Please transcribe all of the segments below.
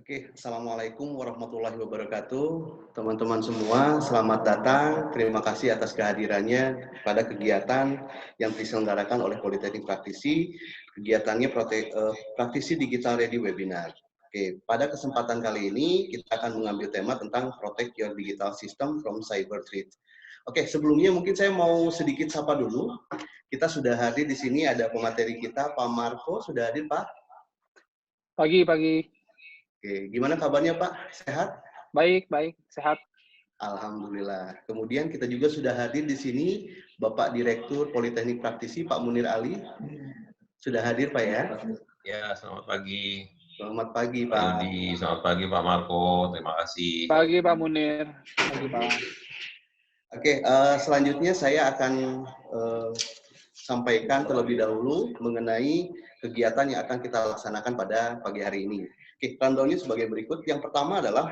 Oke, Assalamualaikum warahmatullahi wabarakatuh. Teman-teman semua, selamat datang. Terima kasih atas kehadirannya pada kegiatan yang diselenggarakan oleh Politeknik Praktisi. Kegiatannya Praktisi Digital Ready Webinar. Oke, pada kesempatan kali ini kita akan mengambil tema tentang Protect Your Digital System from Cyber Threat. Oke, sebelumnya mungkin saya mau sedikit sapa dulu. Kita sudah hadir di sini, ada pemateri kita, Pak Marco. Sudah hadir, Pak? Pagi. Oke, gimana kabarnya Pak? Sehat? Baik, sehat. Alhamdulillah. Kemudian kita juga sudah hadir di sini Bapak Direktur Politeknik Praktisi Pak Munir Ali. Sudah hadir Pak ya? Ya, selamat pagi. Selamat pagi Pak Pak. Yudi, selamat pagi Pak Marco, terima kasih. Pagi Pak Munir. Pagi Pak. Oke, selanjutnya saya akan sampaikan terlebih dahulu mengenai kegiatan yang akan kita laksanakan pada pagi hari ini. Oke, rundown-nya sebagai berikut. Yang pertama adalah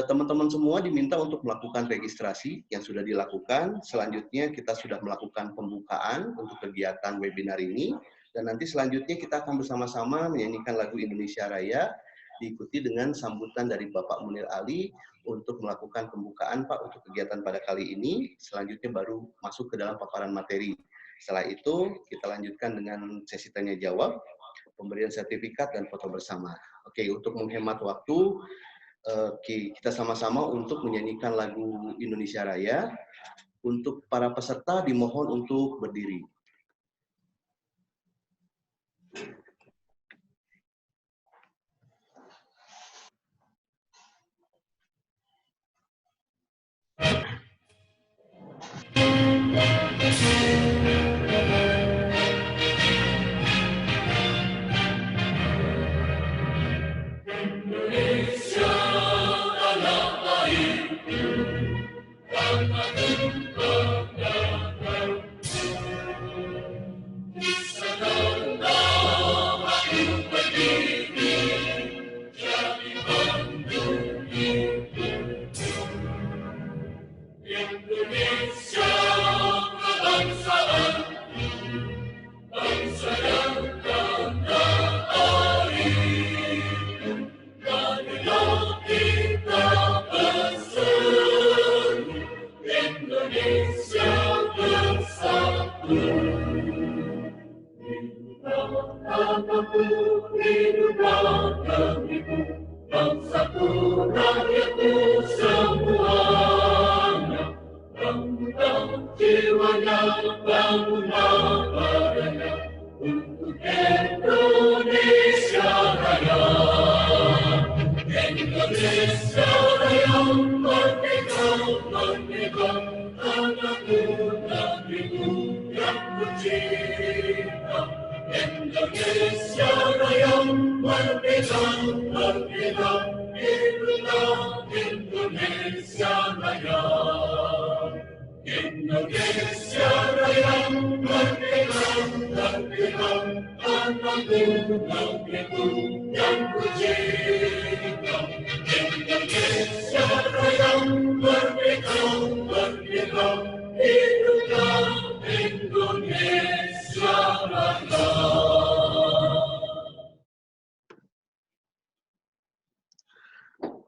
teman-teman semua diminta untuk melakukan registrasi yang sudah dilakukan. Selanjutnya kita sudah melakukan pembukaan untuk kegiatan webinar ini. Dan nanti selanjutnya kita akan bersama-sama menyanyikan lagu Indonesia Raya, diikuti dengan sambutan dari Bapak Munir Ali untuk melakukan pembukaan Pak untuk kegiatan pada kali ini. Selanjutnya baru masuk ke dalam paparan materi. Setelah itu kita lanjutkan dengan sesi tanya jawab, pemberian sertifikat dan foto bersama. Oke, untuk menghemat waktu, kita sama-sama untuk menyanyikan lagu Indonesia Raya. Untuk para peserta dimohon untuk berdiri.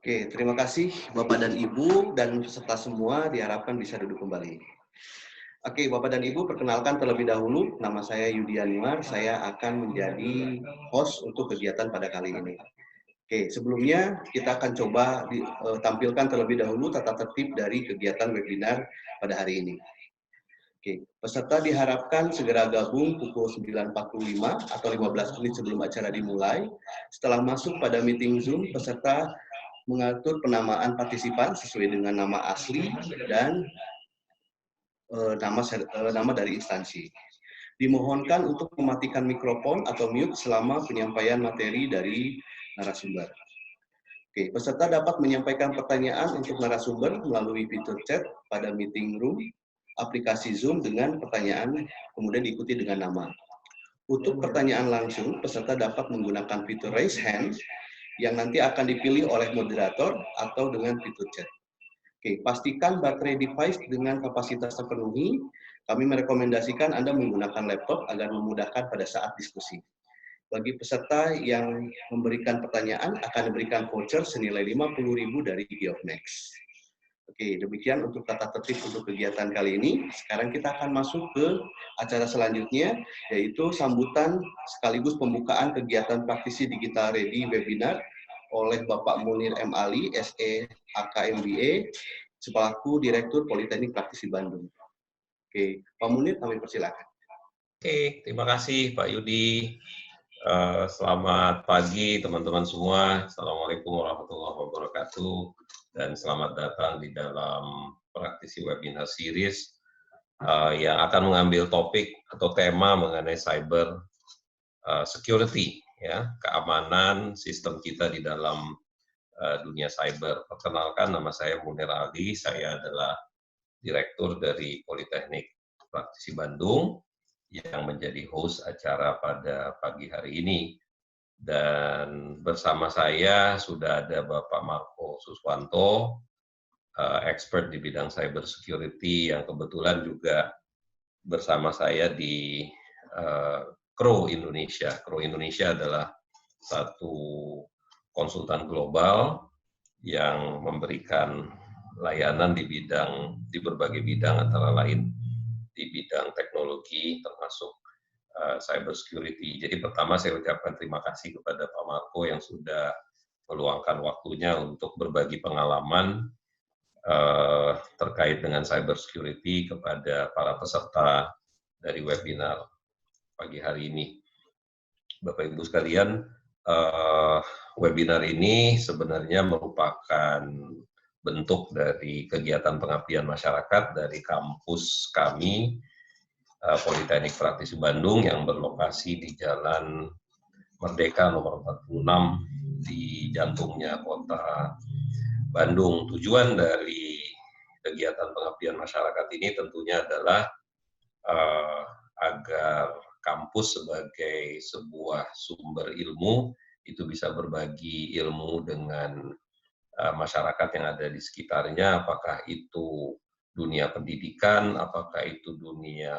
Oke, terima kasih Bapak dan Ibu dan peserta semua diharapkan bisa duduk kembali. Oke, Bapak dan Ibu, perkenalkan terlebih dahulu, nama saya Yudi Anwar, saya akan menjadi host untuk kegiatan pada kali ini. Oke, sebelumnya kita akan coba tampilkan terlebih dahulu tata tertib dari kegiatan webinar pada hari ini. Oke, peserta diharapkan segera gabung pukul 9.45 atau 15 menit sebelum acara dimulai. Setelah masuk pada meeting Zoom, peserta mengatur penamaan partisipan sesuai dengan nama asli dan nama dari instansi. Dimohonkan untuk mematikan mikrofon atau mute selama penyampaian materi dari narasumber. Oke, peserta dapat menyampaikan pertanyaan untuk narasumber melalui fitur chat pada meeting room, aplikasi Zoom dengan pertanyaan, kemudian diikuti dengan nama. Untuk pertanyaan langsung, peserta dapat menggunakan fitur raise hand yang nanti akan dipilih oleh moderator atau dengan fitur chat. Oke, pastikan baterai device dengan kapasitas terpenuhi. Kami merekomendasikan Anda menggunakan laptop agar memudahkan pada saat diskusi. Bagi peserta yang memberikan pertanyaan akan diberikan voucher senilai 50.000 dari GeoFnex. Oke, demikian untuk tata tertib untuk kegiatan kali ini. Sekarang kita akan masuk ke acara selanjutnya, yaitu sambutan sekaligus pembukaan kegiatan praktisi digital ready webinar oleh Bapak Munir M. Ali, SE AKMBA, selaku Direktur Politeknik Praktisi Bandung. Oke, Pak Munir, kami persilakan. Oke, terima kasih Pak Yudi. Selamat pagi teman-teman semua. Assalamualaikum warahmatullahi wabarakatuh. Dan selamat datang di dalam praktisi webinar series yang akan mengambil topik atau tema mengenai cyber security, ya, keamanan sistem kita di dalam dunia cyber. Perkenalkan, nama saya Munir Ali, saya adalah Direktur dari Politeknik Praktisi Bandung yang menjadi host acara pada pagi hari ini. Dan bersama saya sudah ada Bapak Marco Suswanto, expert di bidang cyber security yang kebetulan juga bersama saya di CRO Indonesia. CRO Indonesia adalah satu konsultan global yang memberikan layanan di berbagai bidang, antara lain di bidang teknologi termasuk cyber security. Jadi pertama saya ucapkan terima kasih kepada Pak Marco yang sudah meluangkan waktunya untuk berbagi pengalaman terkait dengan cyber security kepada para peserta dari webinar pagi hari ini. Bapak Ibu sekalian, webinar ini sebenarnya merupakan bentuk dari kegiatan pengabdian masyarakat dari kampus kami, Politeknik Praktisi Bandung, yang berlokasi di Jalan Merdeka nomor 46 di jantungnya kota Bandung. Tujuan dari kegiatan pengabdian masyarakat ini tentunya adalah agar kampus sebagai sebuah sumber ilmu itu bisa berbagi ilmu dengan masyarakat yang ada di sekitarnya, apakah itu dunia pendidikan, apakah itu dunia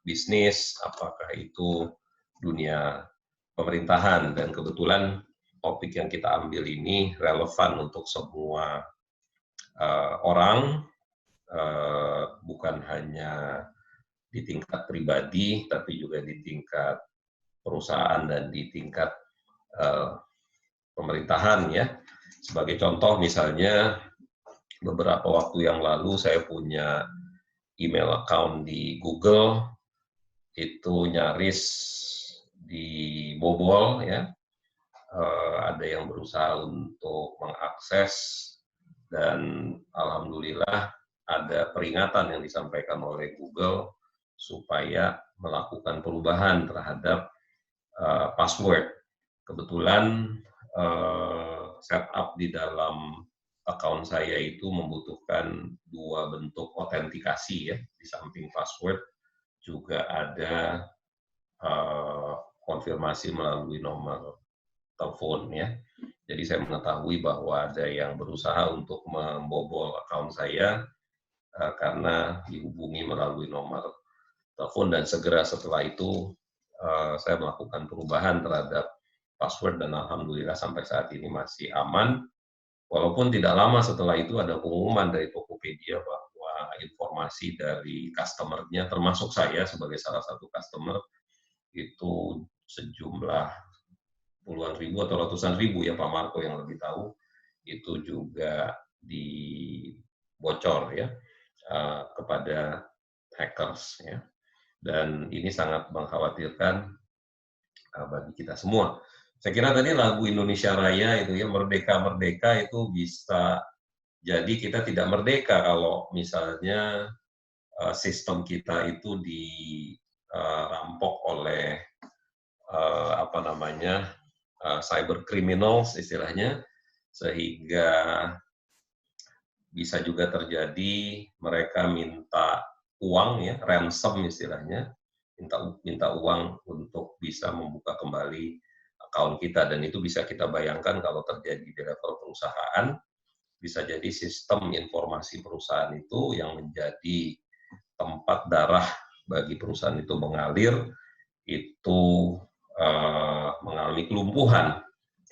bisnis, apakah itu dunia pemerintahan. Dan kebetulan topik yang kita ambil ini relevan untuk semua orang, bukan hanya di tingkat pribadi, tapi juga di tingkat perusahaan dan di tingkat pemerintahan, ya. Sebagai contoh misalnya, beberapa waktu yang lalu saya punya email account di Google, itu nyaris dibobol, ya. Ada yang berusaha untuk mengakses, dan alhamdulillah ada peringatan yang disampaikan oleh Google supaya melakukan perubahan terhadap password. Kebetulan setup di dalam account saya itu membutuhkan dua bentuk autentikasi, ya. Di samping password juga ada konfirmasi melalui nomor telepon, ya. Jadi saya mengetahui bahwa ada yang berusaha untuk membobol account saya karena dihubungi melalui nomor telepon, dan segera setelah itu saya melakukan perubahan terhadap password, dan alhamdulillah sampai saat ini masih aman. Walaupun tidak lama setelah itu ada pengumuman dari Tokopedia bahwa informasi dari customer-nya, termasuk saya sebagai salah satu customer, itu sejumlah puluhan ribu atau ratusan ribu, ya, Pak Marco yang lebih tahu, itu juga dibocor, ya, kepada hackers, ya. Dan ini sangat mengkhawatirkan bagi kita semua. Saya kira tadi lagu Indonesia Raya itu, ya, Merdeka Merdeka, itu bisa jadi kita tidak merdeka kalau misalnya sistem kita itu dirampok oleh cyber criminals istilahnya, sehingga bisa juga terjadi mereka minta uang, ya, ransom istilahnya, minta uang untuk bisa membuka kembali account kita. Dan itu bisa kita bayangkan kalau terjadi di level perusahaan, bisa jadi sistem informasi perusahaan itu yang menjadi tempat darah bagi perusahaan itu mengalir, itu mengalami kelumpuhan.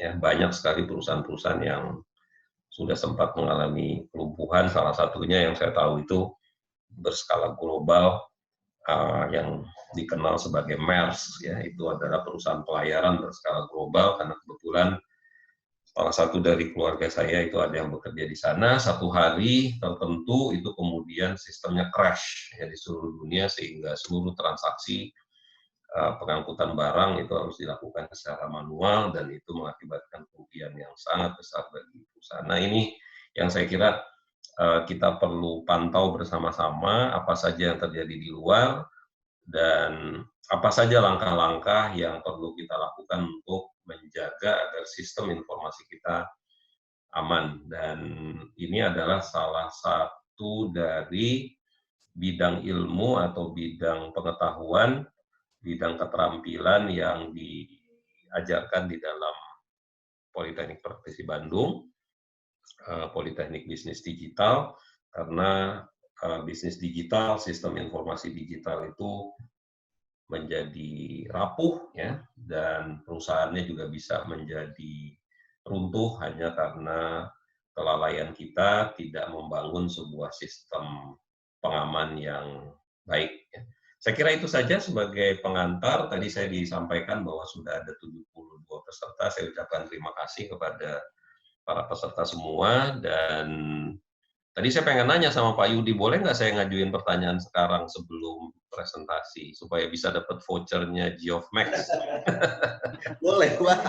Ya, banyak sekali perusahaan-perusahaan yang sudah sempat mengalami kelumpuhan. Salah satunya yang saya tahu itu berskala global yang dikenal sebagai MERS, ya, itu adalah perusahaan pelayaran berskala global karena kebetulan salah satu dari keluarga saya itu ada yang bekerja di sana. Satu hari tertentu itu kemudian sistemnya crash ya di seluruh dunia sehingga seluruh transaksi pengangkutan barang itu harus dilakukan secara manual dan itu mengakibatkan kerugian yang sangat besar bagi perusahaan. Nah, ini yang saya kira kita perlu pantau bersama-sama apa saja yang terjadi di luar dan apa saja langkah-langkah yang perlu kita lakukan untuk menjaga agar sistem informasi kita aman. Dan ini adalah salah satu dari bidang ilmu atau bidang pengetahuan, bidang keterampilan yang diajarkan di dalam Politeknik Praktisi Bandung, Politeknik Bisnis Digital, karena bisnis digital, sistem informasi digital itu menjadi rapuh ya, dan perusahaannya juga bisa menjadi runtuh hanya karena kelalaian kita tidak membangun sebuah sistem pengaman yang baik. Ya. Saya kira itu saja sebagai pengantar. Tadi saya disampaikan bahwa sudah ada 72 peserta. Saya ucapkan terima kasih kepada para peserta semua dan tadi saya pengen nanya sama Pak Yudi, boleh nggak saya ngajuin pertanyaan sekarang sebelum presentasi, supaya bisa dapat vouchernya GeoffMax? Boleh, Pak.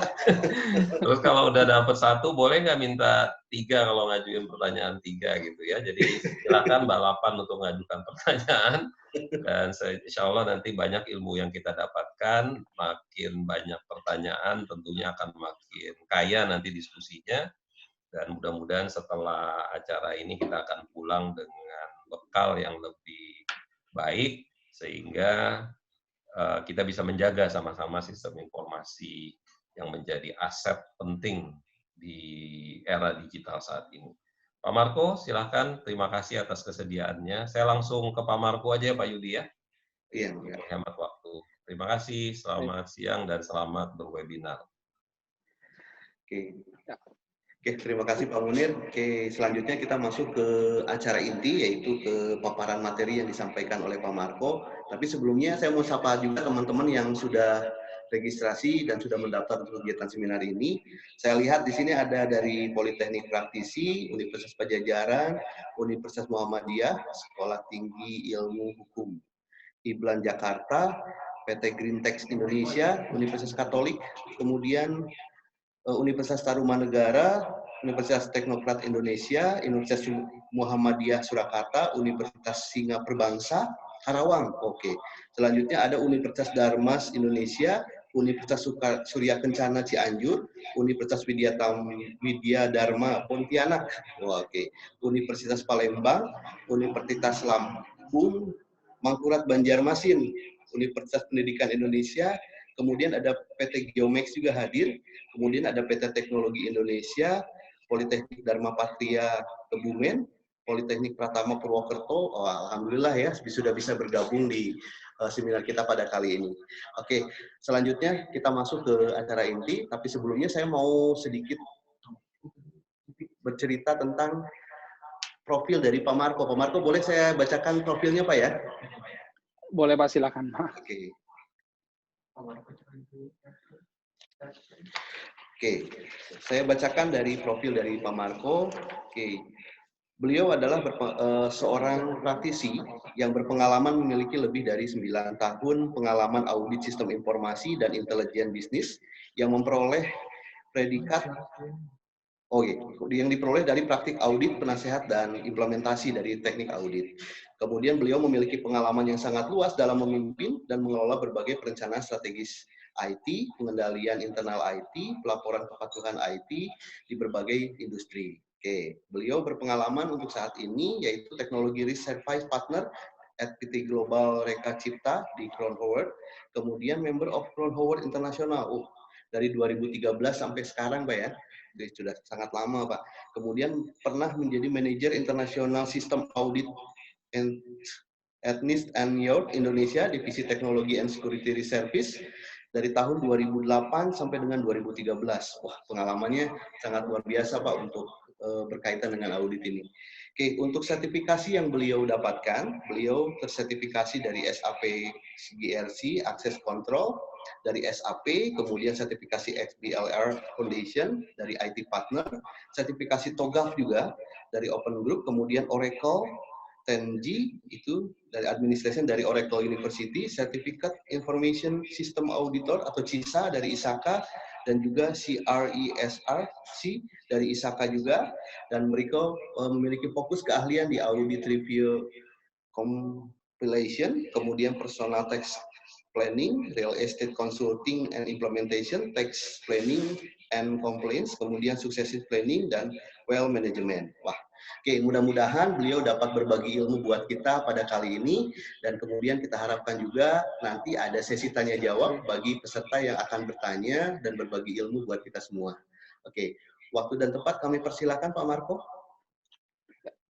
Terus kalau udah dapat 1, boleh nggak minta 3 kalau ngajuin pertanyaan 3 gitu ya. Jadi silakan balapan untuk ngajukan pertanyaan. Dan insya Allah nanti banyak ilmu yang kita dapatkan, makin banyak pertanyaan tentunya akan makin kaya nanti diskusinya. Dan mudah-mudahan setelah acara ini kita akan pulang dengan bekal yang lebih baik, sehingga kita bisa menjaga sama-sama sistem informasi yang menjadi aset penting di era digital saat ini. Pak Marco, silahkan. Terima kasih atas kesediaannya. Saya langsung ke Pak Marco aja ya, Pak Yudi ya. Iya. Hemat waktu. Terima kasih, selamat siang dan selamat berwebinar. Oke. Oke, terima kasih Pak Munir. Oke, selanjutnya kita masuk ke acara inti, yaitu ke paparan materi yang disampaikan oleh Pak Marco. Tapi sebelumnya saya mau sapa juga teman-teman yang sudah registrasi dan sudah mendaftar untuk kegiatan seminar ini. Saya lihat di sini ada dari Politeknik Praktisi, Universitas Pajajaran, Universitas Muhammadiyah, Sekolah Tinggi Ilmu Hukum, IBLAN Jakarta, PT Greentex Indonesia, Universitas Katolik, kemudian Universitas Tarumanegara, Universitas Teknokrat Indonesia, Universitas Muhammadiyah Surakarta, Universitas Singa Perbangsa, Karawang. Oke. Selanjutnya ada Universitas Darmas Indonesia, Universitas Surya Kencana Cianjur, Universitas Widya Dharma Pontianak. Oke. Universitas Palembang, Universitas Lampung, Mangkurat Banjarmasin, Universitas Pendidikan Indonesia, kemudian ada PT Geomax juga hadir, kemudian ada PT Teknologi Indonesia, Politeknik Dharma Patria Kebumen, Politeknik Pratama Purwokerto. Oh, alhamdulillah ya, sudah bisa bergabung di seminar kita pada kali ini. Oke, selanjutnya kita masuk ke acara inti, tapi sebelumnya saya mau sedikit bercerita tentang profil dari Pak Marco. Pak Marco, boleh saya bacakan profilnya, Pak ya? Boleh Pak, silakan Pak. Oke. Oke, saya bacakan dari profil dari Pak Marco. Oke, beliau adalah seorang praktisi yang berpengalaman memiliki lebih dari 9 tahun pengalaman audit sistem informasi dan intelijen bisnis yang memperoleh predikat yang diperoleh dari praktik audit, penasehat, dan implementasi dari teknik audit. Kemudian beliau memiliki pengalaman yang sangat luas dalam memimpin dan mengelola berbagai perencanaan strategis IT, pengendalian internal IT, pelaporan kepatuhan IT di berbagai industri. Oke, beliau berpengalaman untuk saat ini yaitu teknologi risk service partner at PT Global Reka Cipta di Crown Howard, kemudian member of Crown Howard International. Dari 2013 sampai sekarang, Pak ya. Jadi sudah sangat lama, Pak. Kemudian pernah menjadi manajer internasional sistem audit Ernst & Young Indonesia, divisi teknologi and security service. dari tahun 2008 sampai dengan 2013. Wah, pengalamannya sangat luar biasa Pak untuk berkaitan dengan audit ini. Oke, untuk sertifikasi yang beliau dapatkan, beliau tersertifikasi dari SAP GRC, Access Control, dari SAP, kemudian sertifikasi XBLR Foundation, dari IT Partner, sertifikasi TOGAF juga, dari Open Group, kemudian Oracle, 10G, itu dari administration dari Oracle University, Certificate Information System Auditor atau CISA dari ISAKA, dan juga CRESRC dari ISAKA juga, dan mereka memiliki fokus keahlian di audit review compilation, kemudian personal tax planning, real estate consulting and implementation, tax planning and compliance, kemudian succession planning, dan well management. Wah, oke, mudah-mudahan beliau dapat berbagi ilmu buat kita pada kali ini, dan kemudian kita harapkan juga nanti ada sesi tanya jawab bagi peserta yang akan bertanya dan berbagi ilmu buat kita semua. Oke, waktu dan tempat kami persilakan Pak Marco.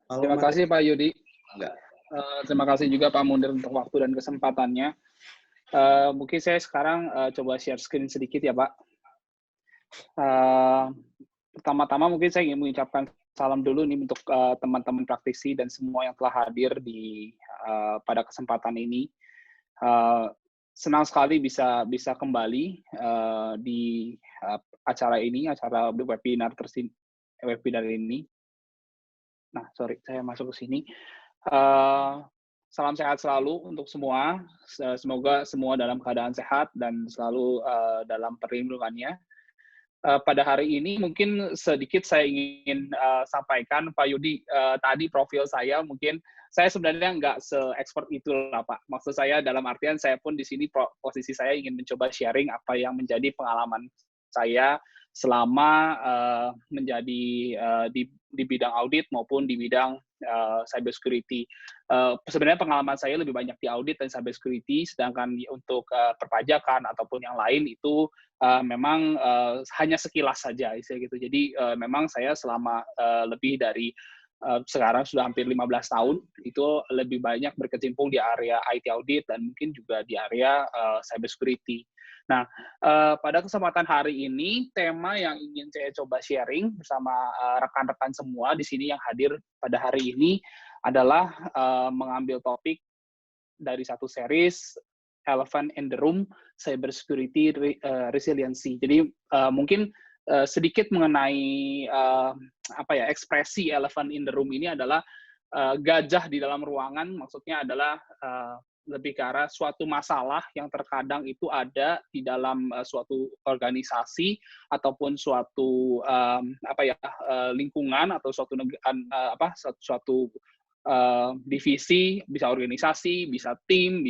Halo, Terima kasih Pak Yudi. Enggak. Terima kasih juga Pak Munir untuk waktu dan kesempatannya. Mungkin saya sekarang coba share screen sedikit ya Pak. Pertama-tama mungkin saya ingin mengucapkan salam dulu nih untuk teman-teman praktisi dan semua yang telah hadir di pada kesempatan ini. Senang sekali bisa kembali di acara ini, acara webinar ini. Nah, sorry, saya masuk ke sini. Salam sehat selalu untuk semua. Semoga semua dalam keadaan sehat dan selalu dalam perlindungannya. Pada hari ini mungkin sedikit saya ingin sampaikan, Pak Yudi, tadi profil saya mungkin saya sebenarnya nggak se-expert itu lah Pak. Maksud saya dalam artian saya pun di sini posisi saya ingin mencoba sharing apa yang menjadi pengalaman saya selama menjadi di bidang audit maupun di bidang cybersecurity. Sebenarnya pengalaman saya lebih banyak di audit dan cybersecurity, sedangkan untuk perpajakan ataupun yang lain itu memang hanya sekilas saja, gitu. Jadi memang saya selama lebih dari sekarang sudah hampir 15 tahun itu lebih banyak berkecimpung di area IT audit dan mungkin juga di area cybersecurity. Nah, pada kesempatan hari ini tema yang ingin saya coba sharing bersama rekan-rekan semua di sini yang hadir pada hari ini adalah mengambil topik dari satu series Elephant in the Room, Cybersecurity Resiliency. Jadi mungkin sedikit mengenai ekspresi Elephant in the Room ini adalah gajah di dalam ruangan, maksudnya adalah lebih ke arah suatu masalah yang terkadang itu ada di dalam suatu organisasi ataupun suatu lingkungan atau suatu divisi, bisa organisasi, bisa tim,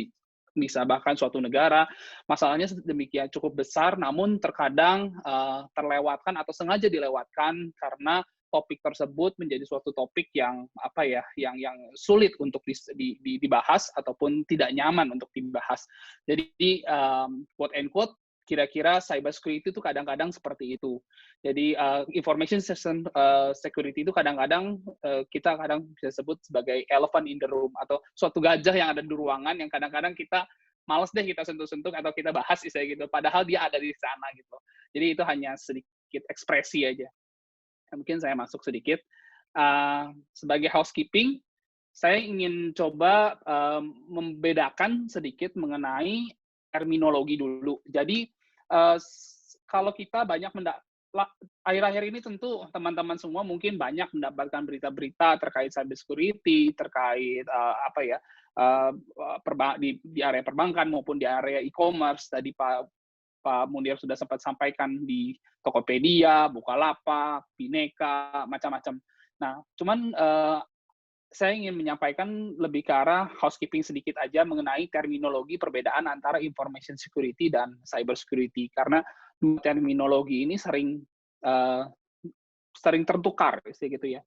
bisa bahkan suatu negara. Masalahnya demikian cukup besar, namun terkadang terlewatkan atau sengaja dilewatkan karena topik tersebut menjadi suatu topik yang yang sulit untuk dibahas ataupun tidak nyaman untuk dibahas. Jadi quote and quote kira-kira cybersecurity itu kadang-kadang seperti itu. Jadi information system security itu kadang-kadang kita kadang bisa sebut sebagai elephant in the room atau suatu gajah yang ada di ruangan yang kadang-kadang kita malas deh kita sentuh-sentuh atau kita bahas gitu. Padahal dia ada di sana gitu. Jadi itu hanya sedikit ekspresi aja. Mungkin saya masuk sedikit. Sebagai housekeeping, saya ingin coba membedakan sedikit mengenai terminologi dulu. Jadi, kalau kita banyak akhir-akhir ini tentu teman-teman semua mungkin banyak mendapatkan berita-berita terkait cybersecurity, terkait di area perbankan maupun di area e-commerce. Tadi Pak Munir sudah sempat sampaikan di Tokopedia, Bukalapak, Bineka, macam-macam. Nah, cuman saya ingin menyampaikan lebih ke arah housekeeping sedikit aja mengenai terminologi perbedaan antara information security dan cyber security, karena terminologi ini sering tertukar, gitu ya.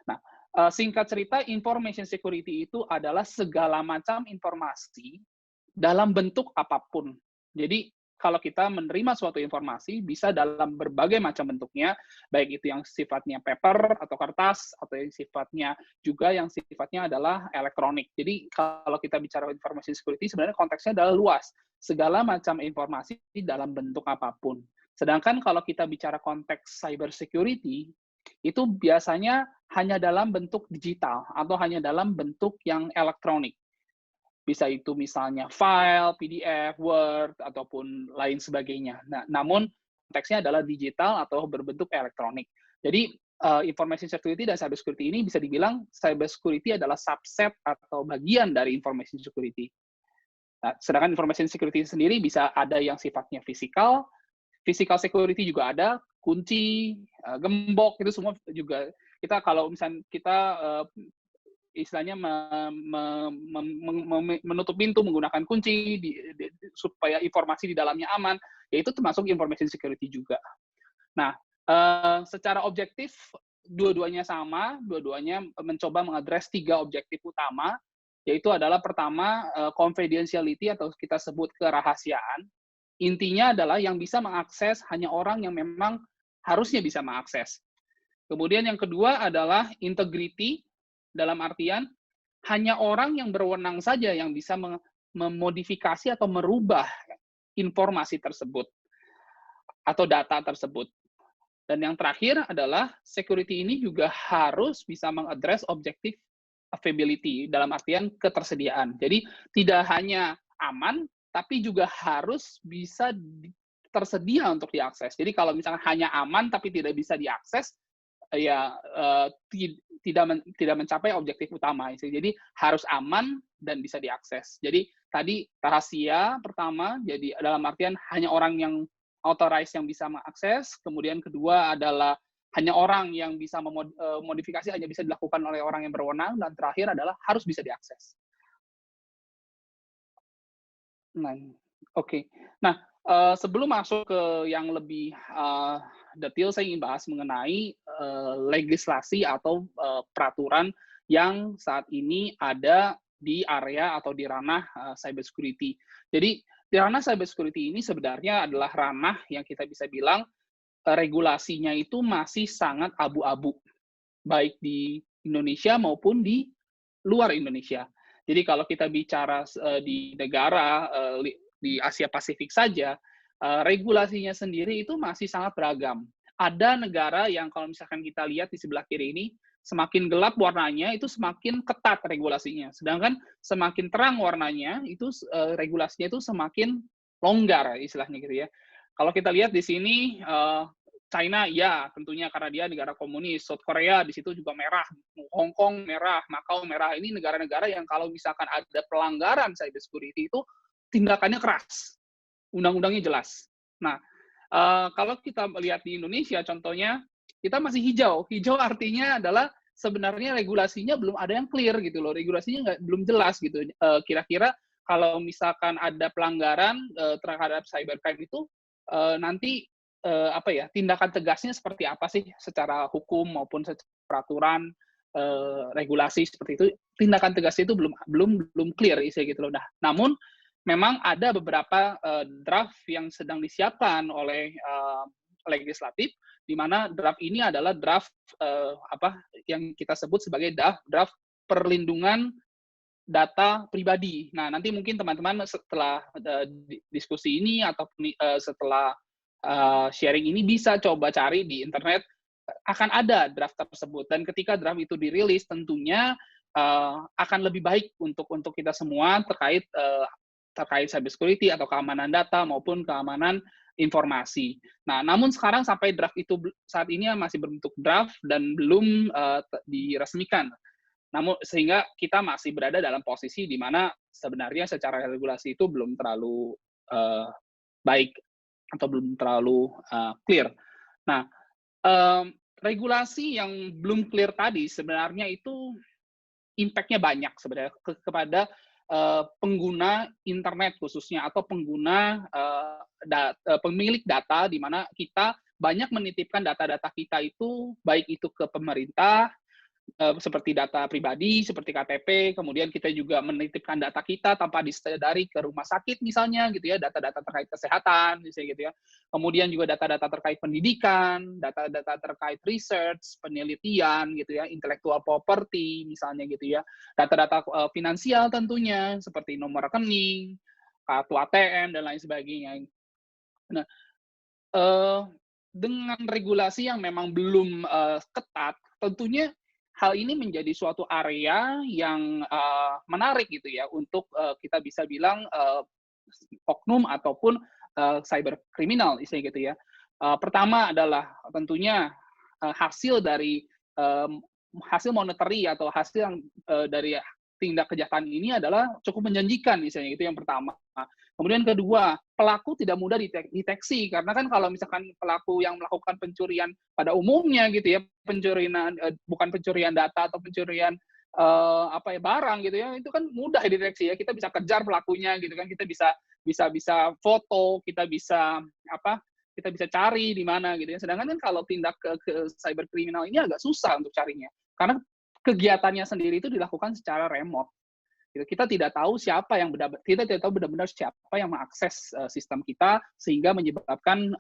Nah, singkat cerita, information security itu adalah segala macam informasi dalam bentuk apapun. Jadi kalau kita menerima suatu informasi bisa dalam berbagai macam bentuknya, baik itu yang sifatnya paper atau kertas, atau yang sifatnya adalah elektronik. Jadi kalau kita bicara information security, sebenarnya konteksnya adalah luas, segala macam informasi dalam bentuk apapun. Sedangkan kalau kita bicara konteks cyber security, itu biasanya hanya dalam bentuk digital atau hanya dalam bentuk yang elektronik. Bisa itu misalnya file, PDF, Word, ataupun lain sebagainya. Nah, namun konteksnya adalah digital atau berbentuk elektronik. Jadi, information security dan cyber security ini bisa dibilang cyber security adalah subset atau bagian dari information security. Nah, sedangkan information security sendiri bisa ada yang sifatnya physical security juga ada, kunci, gembok, itu semua juga kita kalau misalnya kita istilahnya menutup pintu menggunakan kunci supaya informasi di dalamnya aman, yaitu termasuk information security juga. Nah, secara objektif dua-duanya sama, dua-duanya mencoba mengadres 3 objektif utama, yaitu adalah pertama confidentiality atau kita sebut kerahasiaan. Intinya adalah yang bisa mengakses hanya orang yang memang harusnya bisa mengakses. Kemudian yang kedua adalah integrity, dalam artian hanya orang yang berwenang saja yang bisa memodifikasi atau merubah informasi tersebut atau data tersebut. Dan yang terakhir adalah security ini juga harus bisa mengadres objektif availability, dalam artian ketersediaan. Jadi tidak hanya aman, tapi juga harus bisa tersedia untuk diakses. Jadi kalau misalnya hanya aman tapi tidak bisa diakses, ya tidak mencapai objektif utama. Jadi harus aman dan bisa diakses. Jadi tadi rahasia pertama, jadi dalam artian hanya orang yang authorized yang bisa mengakses. Kemudian kedua adalah hanya orang yang bisa memodifikasi hanya bisa dilakukan oleh orang yang berwenang. Dan terakhir adalah harus bisa diakses. Nah, oke. Nah, sebelum masuk ke yang lebih detail, saya ingin bahas mengenai legislasi atau peraturan yang saat ini ada di area atau di ranah cyber security. Jadi, di ranah cyber security ini sebenarnya adalah ranah yang kita bisa bilang regulasinya itu masih sangat abu-abu, baik di Indonesia maupun di luar Indonesia. Jadi kalau kita bicara di negara di Asia Pasifik saja, regulasinya sendiri itu masih sangat beragam. Ada negara yang kalau misalkan kita lihat di sebelah kiri ini, semakin gelap warnanya, itu semakin ketat regulasinya. Sedangkan semakin terang warnanya, itu regulasinya itu semakin longgar, istilahnya gitu ya. Kalau kita lihat di sini, China, ya tentunya karena dia negara komunis. South Korea di situ juga merah, Hong Kong merah, Macau merah. Ini negara-negara yang kalau misalkan ada pelanggaran cyber security itu tindakannya keras, undang-undangnya jelas. Nah, kalau kita lihat di Indonesia, contohnya kita masih hijau. Hijau artinya adalah sebenarnya regulasinya belum ada yang clear gitu loh. Regulasinya belum jelas gitu. Kira-kira kalau misalkan ada pelanggaran terhadap cybercrime itu nanti tindakan tegasnya seperti apa sih secara hukum maupun secara peraturan regulasi seperti itu, tindakan tegasnya itu belum clear istilah gitu loh. Nah, namun memang ada beberapa draft yang sedang disiapkan oleh legislatif, di mana draft ini adalah draft yang kita sebut sebagai draft perlindungan data pribadi. Nah, nanti mungkin teman-teman setelah diskusi ini atau setelah sharing ini bisa coba cari di internet, akan ada draft tersebut. Dan ketika draft itu dirilis, tentunya akan lebih baik untuk kita semua terkait cyber security atau keamanan data maupun keamanan informasi. Nah, namun sekarang sampai draft itu saat ini masih berbentuk draft dan belum diresmikan. Namun sehingga kita masih berada dalam posisi di mana sebenarnya secara regulasi itu belum terlalu baik atau belum terlalu clear. Nah, regulasi yang belum clear tadi sebenarnya itu impact-nya banyak sebenarnya kepada pengguna internet khususnya atau pengguna pemilik data, di mana kita banyak menitipkan data-data kita itu baik itu ke pemerintah seperti data pribadi, seperti KTP, kemudian kita juga menitipkan data kita tanpa disadari ke rumah sakit misalnya gitu ya, data-data terkait kesehatan misalnya gitu ya. Kemudian juga data-data terkait pendidikan, data-data terkait research, penelitian gitu ya, intellectual property misalnya gitu ya. Data-data finansial tentunya seperti nomor rekening, kartu ATM dan lain sebagainya. Nah, dengan regulasi yang memang belum ketat, tentunya hal ini menjadi suatu area yang menarik gitu ya untuk kita bisa bilang oknum ataupun cyber kriminal istilahnya gitu ya. Pertama adalah tentunya hasil dari hasil monetary atau hasil yang dari tindak kejahatan ini adalah cukup menjanjikan misalnya itu yang pertama. Kemudian kedua, pelaku tidak mudah deteksi karena kan kalau misalkan pelaku yang melakukan pencurian pada umumnya gitu ya, pencurian bukan pencurian data atau pencurian barang gitu ya, itu kan mudah dideteksi ya. Kita bisa kejar pelakunya gitu kan, kita bisa foto, kita bisa kita bisa cari di mana gitu ya. Sedangkan kan kalau tindak ke cyber kriminal ini agak susah untuk carinya karena kegiatannya sendiri itu dilakukan secara remote. Kita tidak tahu siapa yang kita tidak tahu benar-benar siapa yang mengakses sistem kita sehingga menyebabkan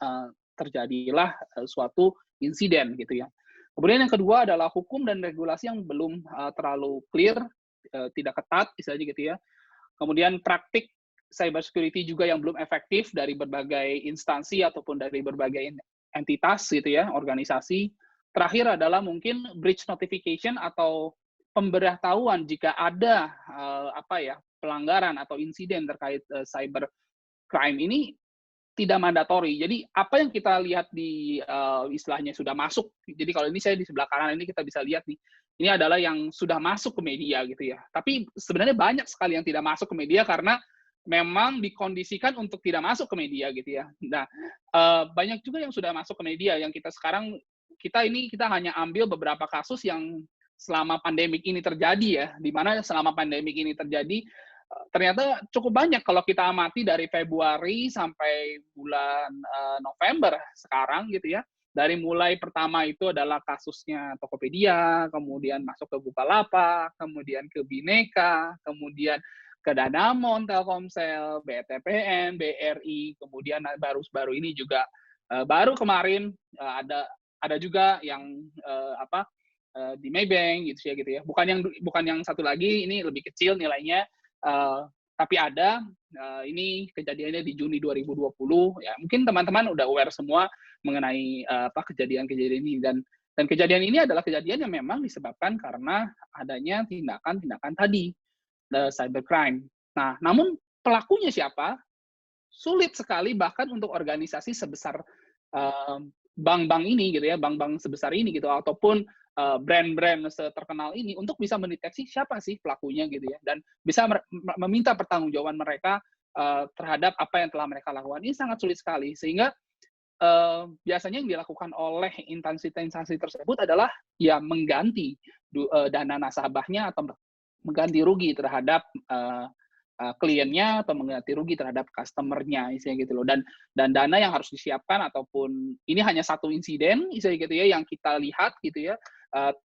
terjadilah suatu insiden gitu ya. Kemudian yang kedua adalah hukum dan regulasi yang belum terlalu clear, tidak ketat istilahnya gitu ya. Kemudian praktik cyber security juga yang belum efektif dari berbagai instansi ataupun dari berbagai entitas gitu ya, organisasi. Terakhir adalah mungkin breach notification atau pemberitahuan jika ada pelanggaran atau insiden terkait cyber crime ini tidak mandatori. Jadi apa yang kita lihat di istilahnya sudah masuk. Jadi kalau ini saya di sebelah kanan ini kita bisa lihat nih. Ini adalah yang sudah masuk ke media gitu ya. Tapi sebenarnya banyak sekali yang tidak masuk ke media karena memang dikondisikan untuk tidak masuk ke media gitu ya. Nah, banyak juga yang sudah masuk ke media yang kita hanya ambil beberapa kasus yang selama pandemik ini terjadi ya, di mana selama pandemik ini terjadi ternyata cukup banyak kalau kita amati dari Februari sampai bulan November sekarang gitu ya. Dari mulai pertama itu adalah kasusnya Tokopedia, kemudian masuk ke Bukalapak, kemudian ke Bineka, kemudian ke Danamon, Telkomsel, BTPN, BRI, kemudian baru ini juga baru kemarin ada juga yang di Maybank gitu ya. Bukan yang satu lagi, ini lebih kecil nilainya, tapi ada ini kejadiannya di Juni 2020 ya. Mungkin teman-teman udah aware semua mengenai kejadian-kejadian ini dan kejadian ini adalah kejadian yang memang disebabkan karena adanya tindakan-tindakan tadi cybercrime. Nah, namun pelakunya siapa? Sulit sekali bahkan untuk organisasi sebesar bank-bank ini gitu ya, bank-bank sebesar ini gitu ataupun brand-brand terkenal ini untuk bisa mendeteksi siapa sih pelakunya gitu ya dan bisa meminta pertanggungjawaban mereka terhadap apa yang telah mereka lakukan. Ini sangat sulit sekali sehingga biasanya yang dilakukan oleh instansi-instansi tersebut adalah ya mengganti dana nasabahnya atau mengganti rugi terhadap kliennya atau mengganti rugi terhadap customer-nya istilahnya gitu loh dan dana yang harus disiapkan ataupun ini hanya satu insiden istilahnya gitu ya yang kita lihat gitu ya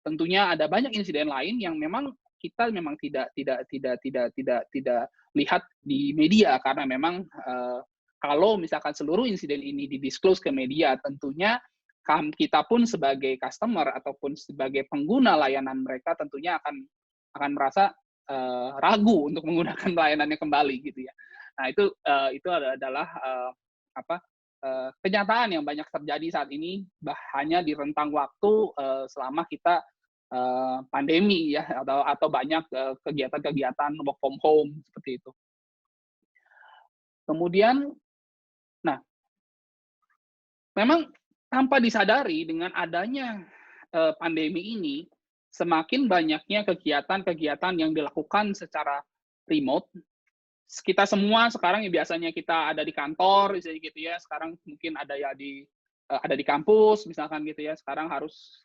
tentunya ada banyak insiden lain yang memang kita memang tidak lihat di media karena memang kalau misalkan seluruh insiden ini didisclose ke media tentunya kita pun sebagai customer ataupun sebagai pengguna layanan mereka tentunya akan merasa ragu untuk menggunakan layanannya kembali gitu ya. Nah itu adalah kenyataan yang banyak terjadi saat ini hanya di rentang waktu selama kita pandemi ya atau banyak kegiatan-kegiatan work from home seperti itu. Kemudian, nah memang tanpa disadari dengan adanya pandemi ini semakin banyaknya kegiatan-kegiatan yang dilakukan secara remote. Kita semua sekarang yang biasanya kita ada di kantor, gitu ya, sekarang mungkin ada di kampus, misalkan gitu ya, sekarang harus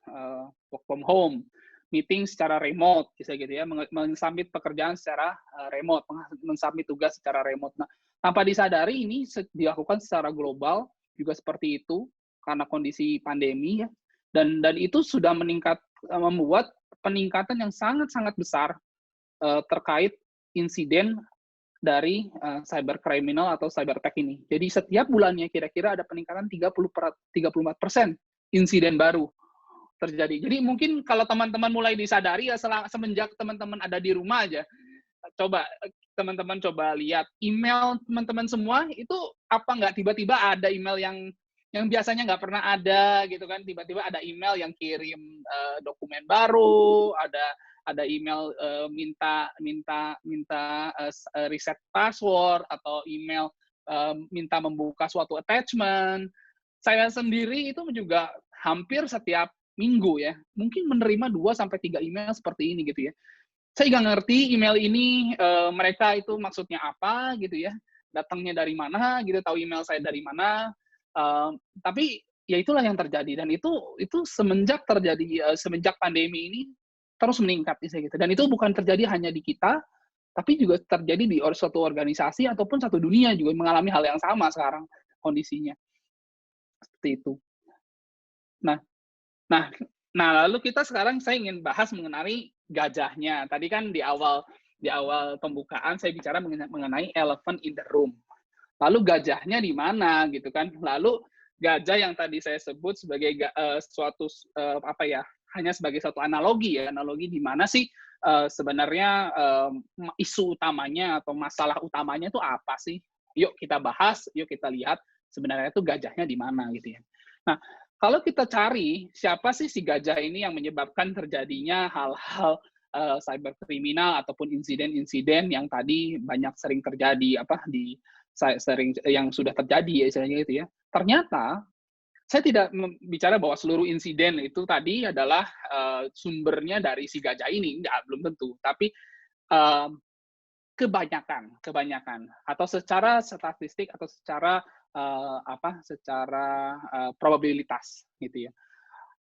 work from home, meeting secara remote, gitu ya, mensubmit pekerjaan secara remote, mensubmit tugas secara remote. Nah, tanpa disadari ini dilakukan secara global juga seperti itu karena kondisi pandemi ya, dan itu sudah membuat peningkatan yang sangat-sangat besar terkait insiden dari cyber criminal atau cyber attack ini. Jadi setiap bulannya kira-kira ada peningkatan 34% insiden baru terjadi. Jadi mungkin kalau teman-teman mulai disadari ya semenjak teman-teman ada di rumah aja, coba teman-teman coba lihat email teman-teman semua itu apa nggak tiba-tiba ada email yang biasanya nggak pernah ada gitu kan, tiba-tiba ada email yang kirim dokumen baru, ada email minta reset password, atau email minta membuka suatu attachment. Saya sendiri itu juga hampir setiap minggu ya, mungkin menerima 2-3 email seperti ini gitu ya. Saya nggak ngerti email ini mereka itu maksudnya apa gitu ya, datangnya dari mana gitu, tahu email saya dari mana. Tapi ya itulah yang terjadi, dan itu semenjak terjadi semenjak pandemi ini terus meningkat gitu. Dan itu bukan terjadi hanya di kita, tapi juga terjadi di suatu organisasi ataupun satu dunia juga mengalami hal yang sama sekarang kondisinya. Seperti itu. Nah, lalu kita sekarang saya ingin bahas mengenai gajahnya. Tadi kan di awal pembukaan saya bicara mengenai elephant in the room. Lalu gajahnya di mana gitu kan? Lalu gajah yang tadi saya sebut sebagai suatu hanya sebagai satu analogi di mana sih sebenarnya isu utamanya atau masalah utamanya itu apa sih? Yuk kita bahas, yuk kita lihat sebenarnya itu gajahnya di mana gitu ya. Nah, kalau kita cari siapa sih si gajah ini yang menyebabkan terjadinya hal-hal cyber kriminal ataupun insiden-insiden yang tadi banyak sering terjadi yang sudah terjadi ya istilahnya gitu ya. Ternyata saya tidak bicara bahwa seluruh insiden itu tadi adalah sumbernya dari si gajah ini, belum tentu. Tapi kebanyakan atau secara statistik atau secara probabilitas gitu ya.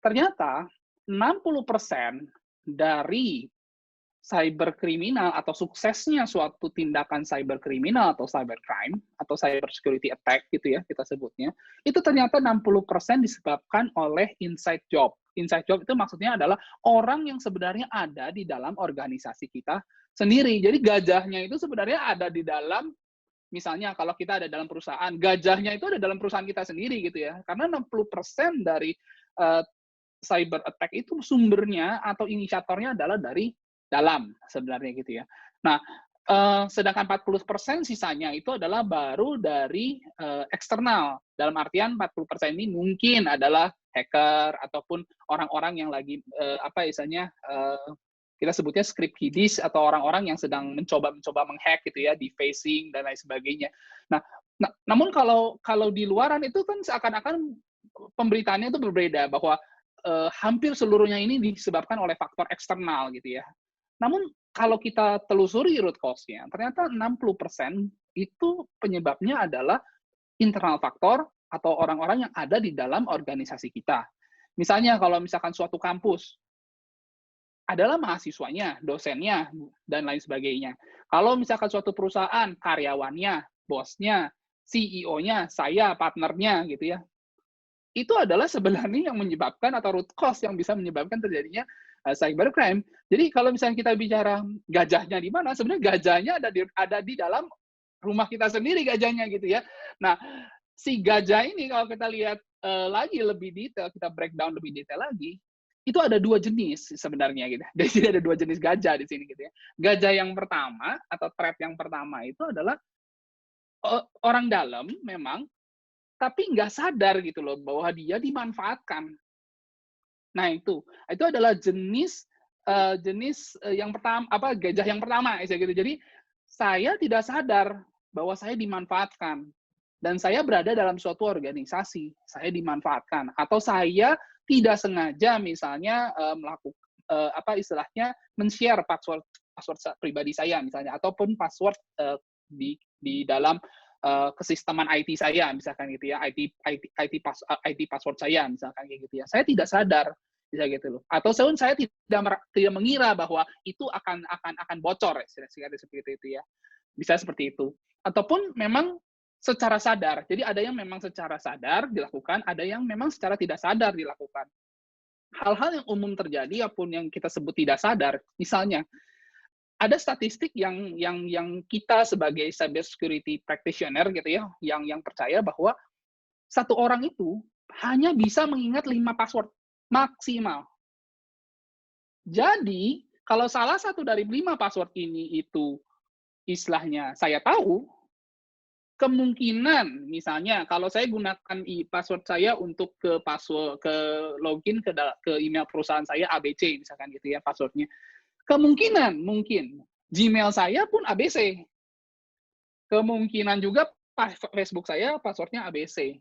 Ternyata 60% dari cyber kriminal atau suksesnya suatu tindakan cyber kriminal atau cyber crime atau cyber security attack gitu ya kita sebutnya, itu ternyata 60% disebabkan oleh inside job. Inside job itu maksudnya adalah orang yang sebenarnya ada di dalam organisasi kita sendiri. Jadi gajahnya itu sebenarnya ada di dalam, misalnya kalau kita ada dalam perusahaan, gajahnya itu ada dalam perusahaan kita sendiri gitu ya. Karena 60% dari cyber attack itu sumbernya atau inisiatornya adalah dari dalam sebenarnya gitu ya. Nah, sedangkan 40% sisanya itu adalah baru dari eksternal. Dalam artian 40% ini mungkin adalah hacker ataupun orang-orang yang lagi kita sebutnya script kiddies atau orang-orang yang sedang mencoba menghack gitu ya, di phishing dan lain sebagainya. Nah, namun kalau di luaran itu kan seakan-akan pemberitaannya itu berbeda, bahwa hampir seluruhnya ini disebabkan oleh faktor eksternal gitu ya. Namun kalau kita telusuri root cause-nya, ternyata 60% itu penyebabnya adalah internal faktor atau orang-orang yang ada di dalam organisasi kita. Misalnya kalau misalkan suatu kampus adalah mahasiswanya, dosennya, dan lain sebagainya. Kalau misalkan suatu perusahaan, karyawannya, bosnya, CEO-nya, saya, partnernya gitu ya, itu adalah sebenarnya yang menyebabkan atau root cause yang bisa menyebabkan terjadinya cybercrime. Jadi kalau misalnya kita bicara gajahnya di mana, sebenarnya gajahnya ada di dalam rumah kita sendiri, gajahnya gitu ya. Nah, si gajah ini kalau kita lihat lagi lebih detail, kita breakdown lebih detail lagi, itu ada 2 jenis sebenarnya gitu. Di sini ada 2 jenis gajah di sini gitu ya. Gajah yang pertama atau threat yang pertama itu adalah orang dalam memang, tapi nggak sadar gitu loh bahwa dia dimanfaatkan. Nah itu adalah jenis yang pertama, gajah yang pertama gitu. Jadi saya tidak sadar bahwa saya dimanfaatkan dan saya berada dalam suatu organisasi, saya dimanfaatkan, atau saya tidak sengaja misalnya melakukan istilahnya men-share password pribadi saya misalnya, ataupun password di dalam kesisteman IT saya misalkan gitu ya, IT password saya misalkan kayak gitu ya. Saya tidak sadar bisa gitu loh. Atau saya tidak mengira bahwa itu akan bocor seperti itu ya. Bisa seperti itu. Ataupun memang secara sadar. Jadi ada yang memang secara sadar dilakukan, ada yang memang secara tidak sadar dilakukan. hal-hal yang umum terjadi, apapun yang kita sebut tidak sadar, misalnya, ada statistik yang kita sebagai cyber security practitioner gitu ya, yang percaya bahwa satu orang itu hanya bisa mengingat 5 password maksimal. Jadi, kalau salah satu dari 5 password ini itu istilahnya saya tahu, kemungkinan misalnya kalau saya gunakan password saya untuk ke login ke email perusahaan saya ABC misalkan gitu ya passwordnya. Kemungkinan mungkin Gmail saya pun ABC. Kemungkinan juga Facebook saya passwordnya ABC.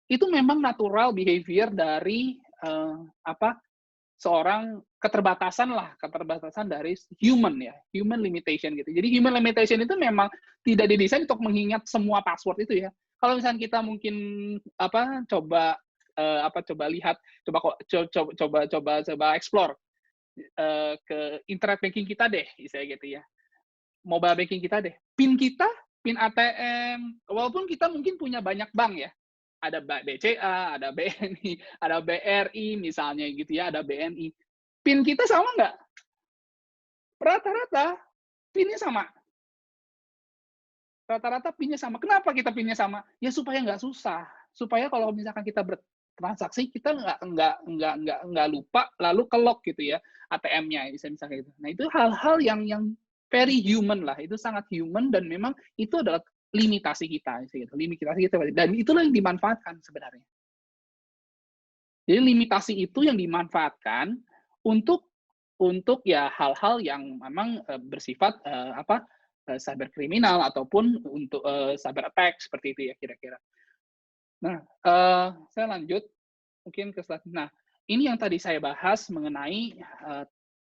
Itu memang natural behavior dari seorang keterbatasan dari human ya, human limitation gitu. Jadi human limitation itu memang tidak didesain untuk mengingat semua password itu ya. Kalau misalnya kita mungkin coba lihat, coba explore ke internet banking kita deh, misalnya gitu ya. Mobile banking kita deh. PIN kita, PIN ATM, walaupun kita mungkin punya banyak bank ya. Ada BCA, ada BNI, ada BRI misalnya gitu ya, ada BNI. PIN kita sama nggak? Rata-rata PIN-nya sama. Rata-rata PIN-nya sama. Kenapa kita PIN-nya sama? Ya supaya nggak susah. Supaya kalau misalkan kita bertransaksi, kita nggak lupa lalu ke-lock gitu ya ATM-nya misalnya gitu. Nah itu hal-hal yang very human lah. Itu sangat human dan memang itu adalah limitasi kita, gitu. Limitasi kita, dan itulah yang dimanfaatkan sebenarnya. Jadi limitasi itu yang dimanfaatkan untuk ya hal-hal yang memang bersifat cyber kriminal ataupun untuk cyber attack seperti itu ya kira-kira. Nah, saya lanjut mungkin ke slide. Nah, ini yang tadi saya bahas mengenai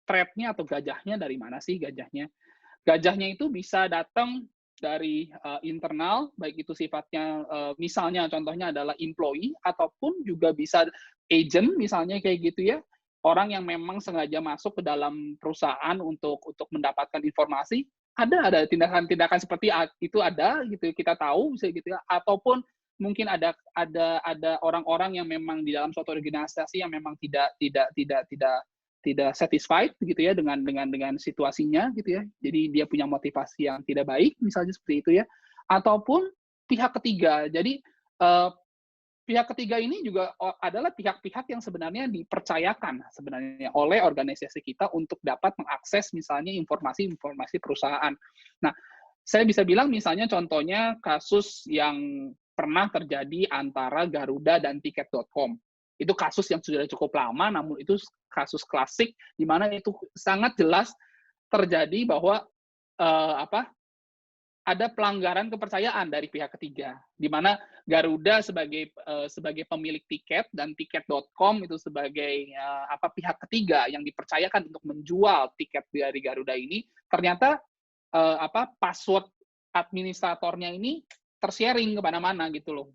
threat-nya atau gajahnya dari mana sih gajahnya? Gajahnya itu bisa datang dari internal, baik itu sifatnya misalnya contohnya adalah employee ataupun juga bisa agent misalnya kayak gitu ya. Orang yang memang sengaja masuk ke dalam perusahaan untuk mendapatkan informasi, ada tindakan-tindakan seperti itu ada gitu kita tahu bisa gitu ya, ataupun mungkin ada orang-orang yang memang di dalam suatu organisasi yang memang tidak satisfied gitu ya dengan situasinya gitu ya. Jadi dia punya motivasi yang tidak baik misalnya seperti itu ya. Ataupun pihak ketiga. Jadi pihak ketiga ini juga adalah pihak-pihak yang sebenarnya dipercayakan sebenarnya oleh organisasi kita untuk dapat mengakses misalnya informasi perusahaan. Nah, saya bisa bilang misalnya contohnya kasus yang pernah terjadi antara Garuda dan Tiket.com. Itu kasus yang sudah cukup lama, namun itu kasus klasik di mana itu sangat jelas terjadi bahwa ada pelanggaran kepercayaan dari pihak ketiga, di mana Garuda sebagai pemilik tiket dan Tiket.com itu sebagai pihak ketiga yang dipercayakan untuk menjual tiket dari Garuda ini, ternyata password administratornya ini tersharing kemana-mana gitu loh,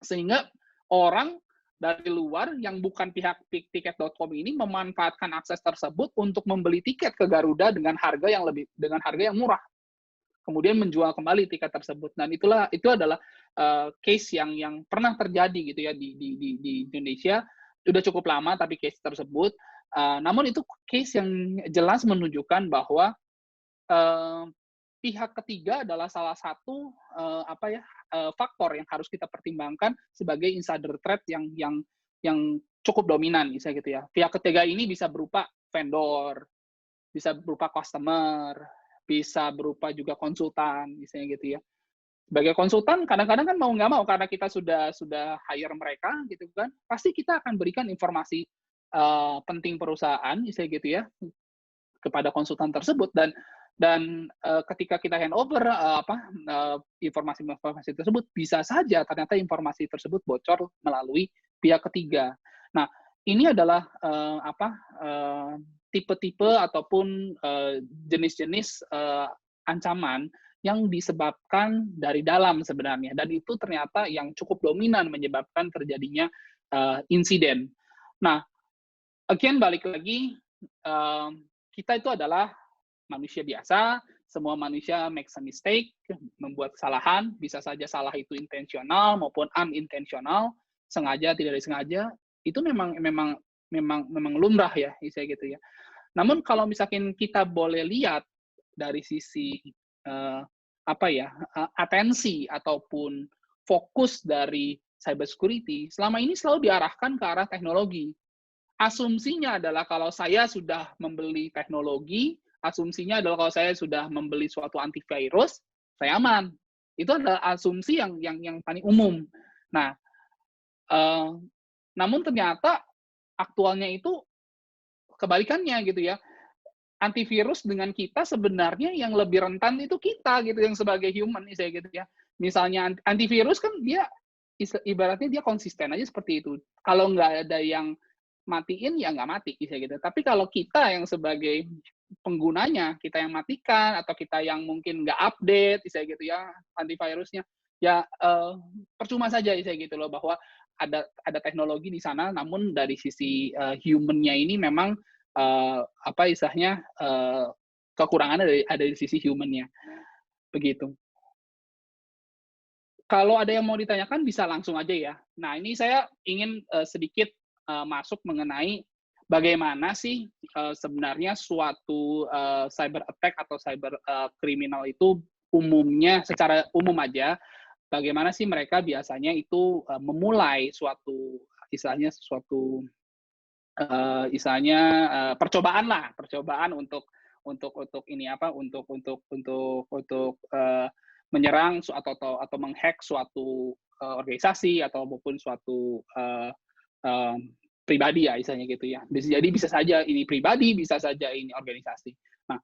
sehingga orang dari luar yang bukan pihak Tiket.com ini memanfaatkan akses tersebut untuk membeli tiket ke Garuda dengan harga yang murah, kemudian menjual kembali tiket tersebut. Dan itu adalah case yang pernah terjadi gitu ya di Indonesia. Sudah cukup lama tapi case tersebut. Namun itu case yang jelas menunjukkan bahwa pihak ketiga adalah salah satu faktor yang harus kita pertimbangkan sebagai insider threat yang cukup dominan misalnya gitu ya. Pihak ketiga ini bisa berupa vendor, bisa berupa customer, bisa berupa juga konsultan misalnya gitu ya. Sebagai konsultan kadang-kadang kan mau nggak mau karena kita sudah hire mereka gitu kan, pasti kita akan berikan informasi penting perusahaan misalnya gitu ya kepada konsultan tersebut, dan ketika kita handover informasi tersebut, bisa saja ternyata informasi tersebut bocor melalui pihak ketiga. Nah, ini adalah tipe-tipe ataupun jenis-jenis ancaman yang disebabkan dari dalam sebenarnya, dan itu ternyata yang cukup dominan menyebabkan terjadinya insiden. Nah, again balik lagi, kita itu adalah manusia biasa, semua manusia make a mistake, membuat kesalahan, bisa saja salah itu intensional maupun unintentional, sengaja tidak disengaja, itu memang memang lumrah ya, misalnya gitu ya. Namun kalau misalkan kita boleh lihat dari sisi atensi ataupun fokus dari cybersecurity, selama ini selalu diarahkan ke arah teknologi. Asumsinya adalah kalau saya sudah membeli teknologi, asumsinya adalah kalau saya sudah membeli suatu antivirus, saya aman. Itu adalah asumsi yang paling umum. Nah, namun ternyata aktualnya itu kebalikannya gitu ya. Antivirus dengan kita sebenarnya yang lebih rentan itu kita gitu yang sebagai human misalnya gitu ya. Misalnya antivirus kan dia ibaratnya dia konsisten aja seperti itu. Kalau nggak ada yang matiin ya nggak mati misalnya gitu. Tapi kalau kita yang sebagai penggunanya, kita yang matikan atau kita yang mungkin nggak update misalnya gitu ya antivirusnya, ya percuma saja misalnya gitu loh, bahwa ada teknologi di sana, namun dari sisi human-nya ini memang istilahnya kekurangannya ada di sisi human-nya. Begitu. Kalau ada yang mau ditanyakan bisa langsung aja ya. Nah, ini saya ingin sedikit masuk mengenai bagaimana sih sebenarnya suatu cyber attack atau cyber kriminal itu umumnya, secara umum aja, bagaimana sih mereka biasanya itu memulai suatu percobaan untuk menyerang atau menghack suatu organisasi atau maupun suatu pribadi ya, misalnya gitu ya. Jadi bisa saja ini pribadi, bisa saja ini organisasi. Nah,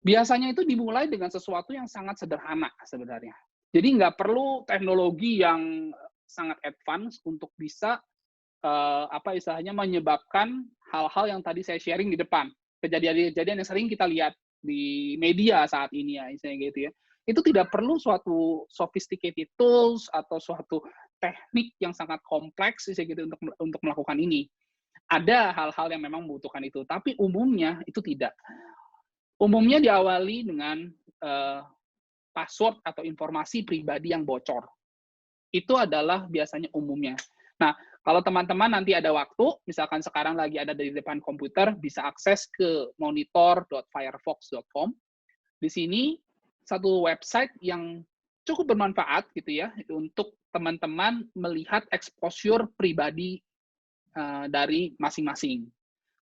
biasanya itu dimulai dengan sesuatu yang sangat sederhana sebenarnya. Jadi nggak perlu teknologi yang sangat advance untuk bisa istilahnya menyebabkan hal-hal yang tadi saya sharing di depan. Kejadian-kejadian yang sering kita lihat di media saat ini ya, misalnya gitu ya. Itu tidak perlu suatu sophisticated tools atau suatu teknik yang sangat kompleks misalnya gitu untuk melakukan ini. Ada hal-hal yang memang membutuhkan itu, tapi umumnya itu tidak. Umumnya diawali dengan password atau informasi pribadi yang bocor. Itu adalah biasanya umumnya. Nah, kalau teman-teman nanti ada waktu, misalkan sekarang lagi ada di depan komputer, bisa akses ke monitor.firefox.com. Di sini satu website yang cukup bermanfaat gitu ya untuk teman-teman melihat exposure pribadi dari masing-masing.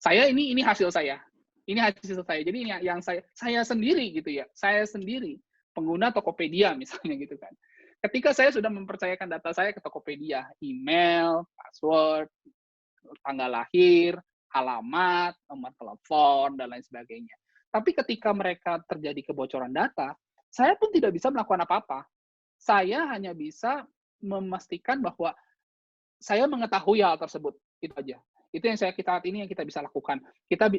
Ini hasil saya. Ini hasil saya. Jadi ini yang saya sendiri gitu ya. Saya sendiri pengguna Tokopedia misalnya gitu kan. Ketika saya sudah mempercayakan data saya ke Tokopedia, email, password, tanggal lahir, alamat, nomor telepon, dan lain sebagainya. Tapi ketika mereka terjadi kebocoran data, saya pun tidak bisa melakukan apa-apa. Saya hanya bisa memastikan bahwa saya mengetahui hal tersebut. Itu aja. Itu yang saat ini yang kita bisa lakukan. Kita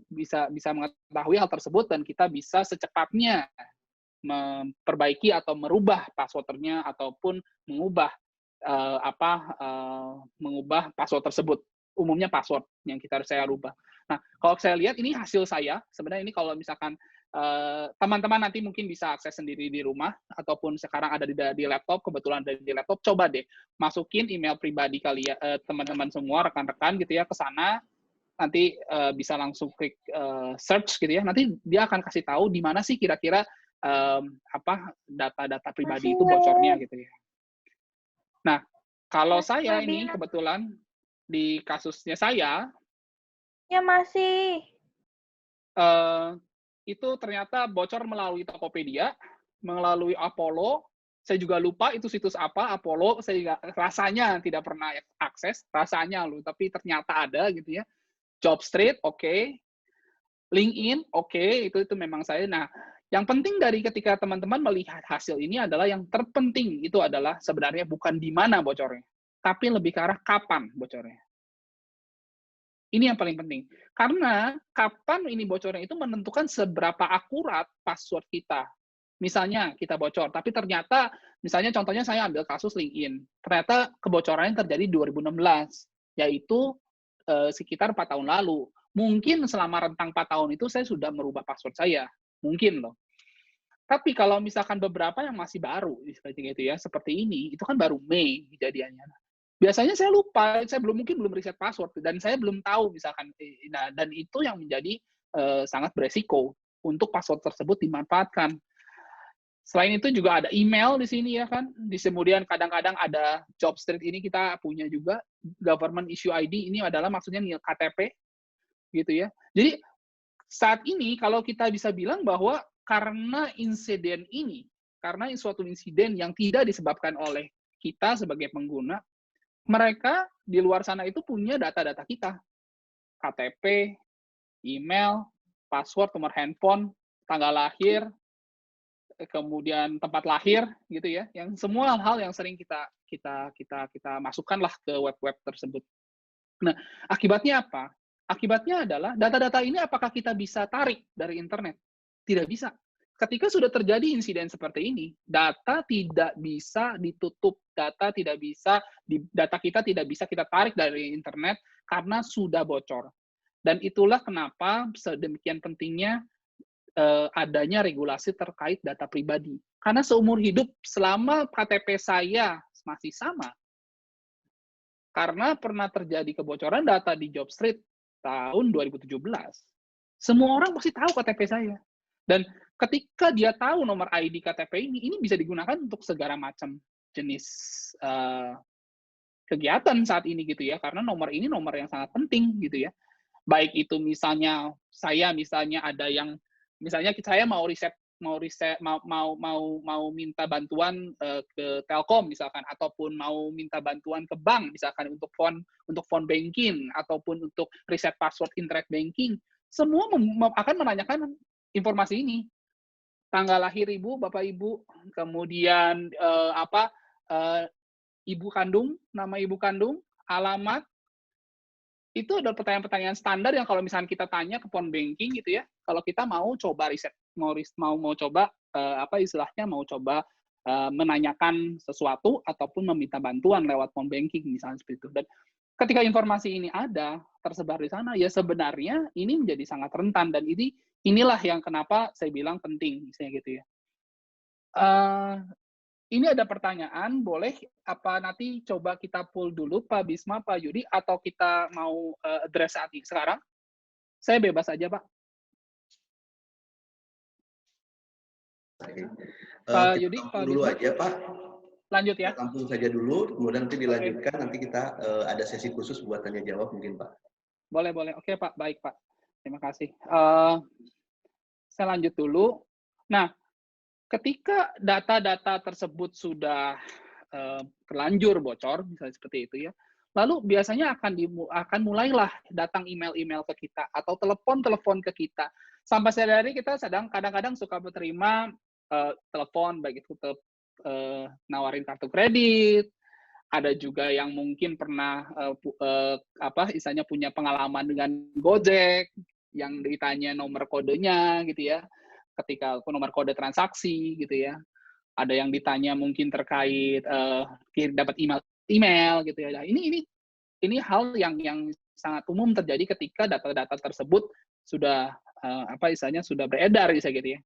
bisa mengetahui hal tersebut dan kita bisa secepatnya memperbaiki atau merubah passwordnya ataupun mengubah password tersebut. Umumnya password yang saya rubah. Nah, kalau saya lihat ini hasil saya. Sebenarnya ini kalau misalkan teman-teman nanti mungkin bisa akses sendiri di rumah ataupun sekarang ada di laptop, kebetulan ada di laptop, coba deh masukin email pribadi kalian, teman-teman semua, rekan-rekan gitu ya, ke sana. Nanti bisa langsung klik search gitu ya. Nanti dia akan kasih tahu di mana sih kira-kira data-data pribadi itu bocornya gitu ya. Nah, kalau saya ini kebetulan di kasusnya saya ya masih itu ternyata bocor melalui Tokopedia, melalui Apollo. Saya juga lupa itu situs apa, Apollo. Saya juga rasanya tidak pernah akses, rasanya loh, tapi ternyata ada gitu ya. Jobstreet, oke. LinkedIn, oke, itu memang saya. Nah, yang penting dari ketika teman-teman melihat hasil ini adalah yang terpenting itu adalah sebenarnya bukan di mana bocornya, tapi lebih ke arah kapan bocornya. Ini yang paling penting. Karena kapan ini bocornya itu menentukan seberapa akurat password kita. Misalnya kita bocor, tapi ternyata, misalnya contohnya saya ambil kasus LinkedIn. Ternyata kebocorannya terjadi 2016, yaitu sekitar 4 tahun lalu. Mungkin selama rentang 4 tahun itu saya sudah merubah password saya. Mungkin loh. Tapi kalau misalkan beberapa yang masih baru, seperti itu ya, seperti ini, itu kan baru Mei kejadiannya. biasanya saya lupa, saya mungkin belum reset password dan saya belum tahu misalkan. Nah, dan itu yang menjadi sangat beresiko untuk password tersebut dimanfaatkan. Selain itu juga ada email di sini ya kan. Kemudian kadang-kadang ada job street ini kita punya juga government issue ID, ini adalah maksudnya KTP gitu ya. Jadi saat ini kalau kita bisa bilang bahwa karena insiden ini, karena suatu insiden yang tidak disebabkan oleh kita sebagai pengguna, mereka di luar sana itu punya data-data kita. KTP, email, password, nomor handphone, tanggal lahir, kemudian tempat lahir gitu ya, yang semua hal yang sering kita masukkanlah ke web-web tersebut. Nah, akibatnya apa? Akibatnya adalah data-data ini apakah kita bisa tarik dari internet? Tidak bisa. Ketika sudah terjadi insiden seperti ini, data tidak bisa ditutup, data kita tidak bisa kita tarik dari internet karena sudah bocor. Dan itulah kenapa sedemikian pentingnya adanya regulasi terkait data pribadi. Karena seumur hidup, selama KTP saya masih sama, karena pernah terjadi kebocoran data di Jobstreet tahun 2017, semua orang pasti tahu KTP saya. Dan ketika dia tahu nomor ID KTP ini bisa digunakan untuk segala macam jenis kegiatan saat ini gitu ya, karena nomor ini nomor yang sangat penting gitu ya. Baik itu misalnya ada yang misalnya saya mau minta bantuan ke Telkom misalkan, ataupun mau minta bantuan ke bank misalkan untuk phone banking ataupun untuk reset password internet banking, semua akan menanyakan informasi ini, tanggal lahir ibu, bapak ibu, kemudian ibu kandung, nama ibu kandung, alamat. Itu adalah pertanyaan-pertanyaan standar yang kalau misalnya kita tanya ke phone banking gitu ya, kalau kita mau coba riset, mau coba mau coba menanyakan sesuatu ataupun meminta bantuan lewat phone banking misalnya seperti itu. Dan ketika informasi ini ada tersebar di sana, ya sebenarnya ini menjadi sangat rentan, dan inilah yang kenapa saya bilang penting misalnya gitu ya. Ini ada pertanyaan, boleh apa nanti coba kita pull dulu Pak Bisma, Pak Yudi, atau kita mau address saat ini sekarang? Saya bebas aja, Pak. Pak Yudi, Pak dulu Bisma. aja, Pak. Lanjut ya. Tampung saja dulu, kemudian nanti dilanjutkan, nanti kita ada sesi khusus buat tanya jawab mungkin, Pak. Boleh. Oke, Pak. Baik, Pak. Terima kasih. Saya lanjut dulu. Nah, ketika data-data tersebut sudah terlanjur bocor, misalnya seperti itu ya, lalu biasanya akan mulailah datang email-email ke kita atau telepon ke kita. Sampai sehari-hari kita kadang-kadang suka menerima telepon, baik itu nawarin kartu kredit, ada juga yang mungkin pernah istilahnya punya pengalaman dengan Gojek, yang ditanya nomor kodenya gitu ya, ketika nomor kode transaksi gitu ya. Ada yang ditanya mungkin terkait dapat email gitu ya. Nah, ini hal yang sangat umum terjadi ketika data-data tersebut sudah istilahnya sudah beredar gitu ya.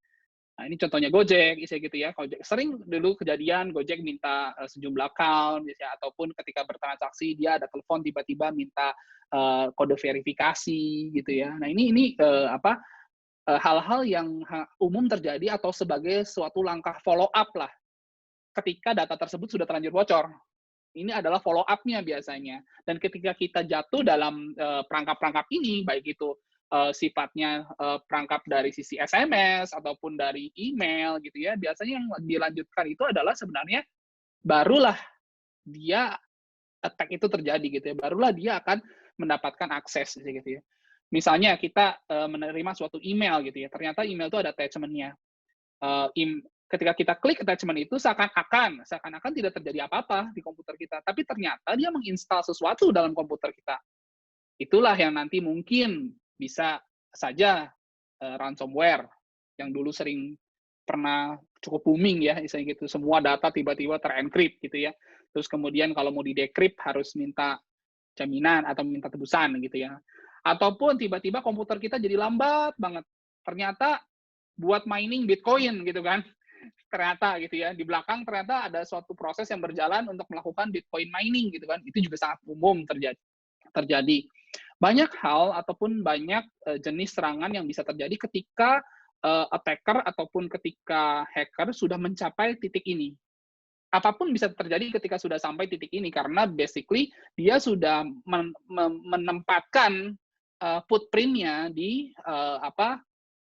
Nah, ini contohnya Gojek gitu ya. Sering dulu kejadian Gojek minta sejumlah account ya, ataupun ketika bertransaksi dia ada telepon tiba-tiba minta kode verifikasi gitu ya. Nah, ini hal-hal yang umum terjadi atau sebagai suatu langkah follow up lah ketika data tersebut sudah terlanjur bocor. Ini adalah follow up-nya biasanya. Dan ketika kita jatuh dalam perangkap-perangkap ini, baik itu sifatnya perangkap dari sisi SMS ataupun dari email gitu ya, biasanya yang dilanjutkan itu adalah sebenarnya barulah dia attack itu terjadi gitu ya, barulah dia akan mendapatkan akses gitu ya. Misalnya kita menerima suatu email gitu ya, ternyata email itu ada attachment-nya. Ketika kita klik attachment itu seakan-akan tidak terjadi apa-apa di komputer kita, tapi ternyata dia menginstal sesuatu dalam komputer kita. Itulah yang nanti mungkin bisa saja ransomware yang dulu pernah cukup booming ya, misalnya gitu, semua data tiba-tiba terencrypt gitu ya. Terus kemudian kalau mau di-decrypt harus minta jaminan atau minta tebusan gitu ya. Ataupun tiba-tiba komputer kita jadi lambat banget. Ternyata buat mining Bitcoin gitu kan. ternyata gitu ya, di belakang ternyata ada suatu proses yang berjalan untuk melakukan Bitcoin mining gitu kan. Itu juga sangat umum terjadi. Banyak hal ataupun banyak jenis serangan yang bisa terjadi ketika attacker ataupun ketika hacker sudah mencapai titik ini. Apapun bisa terjadi ketika sudah sampai titik ini karena basically dia sudah menempatkan footprint-nya di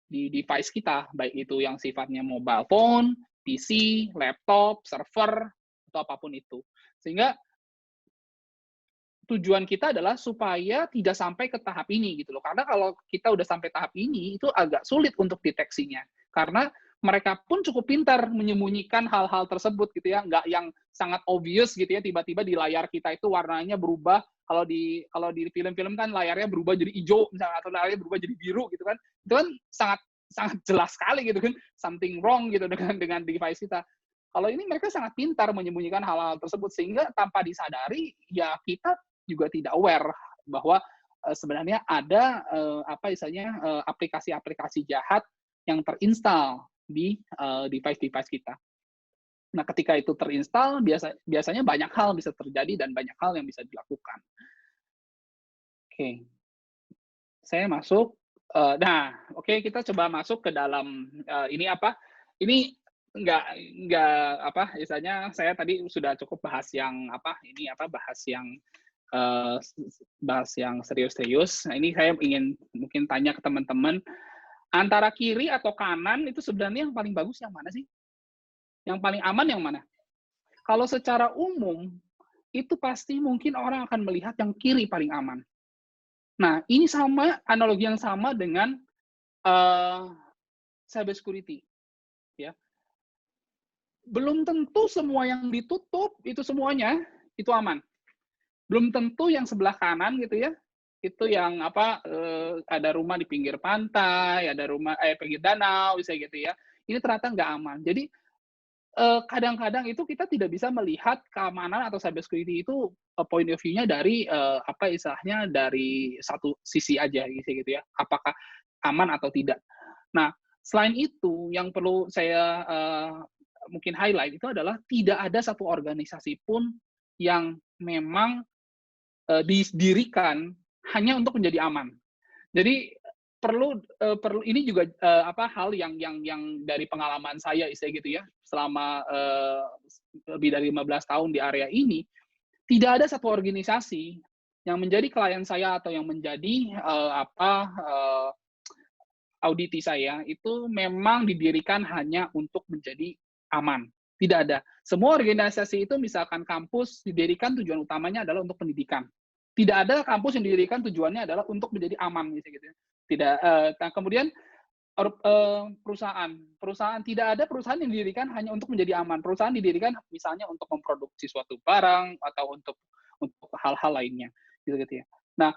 di device kita, baik itu yang sifatnya mobile phone, PC, laptop, server, atau apapun itu. Sehingga tujuan kita adalah supaya tidak sampai ke tahap ini gitu loh. Karena kalau kita udah sampai tahap ini itu agak sulit untuk deteksinya. Karena mereka pun cukup pintar menyembunyikan hal-hal tersebut gitu ya, nggak yang sangat obvious gitu ya, tiba-tiba di layar kita itu warnanya berubah. Kalau di film-film kan layarnya berubah jadi hijau misalnya, atau layarnya berubah jadi biru gitu kan. Itu kan sangat sangat jelas sekali gitu kan, something wrong gitu dengan device kita. Kalau ini mereka sangat pintar menyembunyikan hal-hal tersebut sehingga tanpa disadari ya kita juga tidak aware bahwa sebenarnya ada aplikasi-aplikasi jahat yang terinstall di device-device kita. Nah, ketika itu terinstall, biasanya banyak hal bisa terjadi dan banyak hal yang bisa dilakukan. Oke, saya masuk. Kita coba masuk ke dalam ini apa? Ini nggak istilahnya saya tadi sudah cukup bahas yang bahas yang serius-serius. Nah, ini saya ingin mungkin tanya ke teman-teman, antara kiri atau kanan itu sebenarnya yang paling bagus yang mana sih? Yang paling aman yang mana? Kalau secara umum, itu pasti mungkin orang akan melihat yang kiri paling aman. Nah, ini sama, analogi yang sama dengan cyber security. Ya. Belum tentu semua yang ditutup, itu semuanya, itu aman. Belum tentu yang sebelah kanan gitu ya, itu yang ada rumah di pinggir pantai, ada rumah pinggir danau, bisa gitu ya. Ini ternyata nggak aman. Jadi kadang-kadang itu kita tidak bisa melihat keamanan atau cyber security itu point of view-nya dari istilahnya dari satu sisi aja gitu ya. Apakah aman atau tidak. Nah, selain itu yang perlu saya mungkin highlight itu adalah tidak ada satu organisasi pun yang memang didirikan hanya untuk menjadi aman. Jadi perlu ini juga hal yang dari pengalaman saya gitu ya, selama lebih dari 15 tahun di area ini, tidak ada satu organisasi yang menjadi klien saya atau yang menjadi auditi saya itu memang didirikan hanya untuk menjadi aman. Tidak ada. Semua organisasi itu misalkan kampus didirikan tujuan utamanya adalah untuk pendidikan. Tidak ada kampus yang didirikan tujuannya adalah untuk menjadi aman gitu ya. Tidak. Kemudian perusahaan tidak ada perusahaan yang didirikan hanya untuk menjadi aman. Perusahaan didirikan misalnya untuk memproduksi suatu barang atau untuk hal-hal lainnya gitu ya. Nah,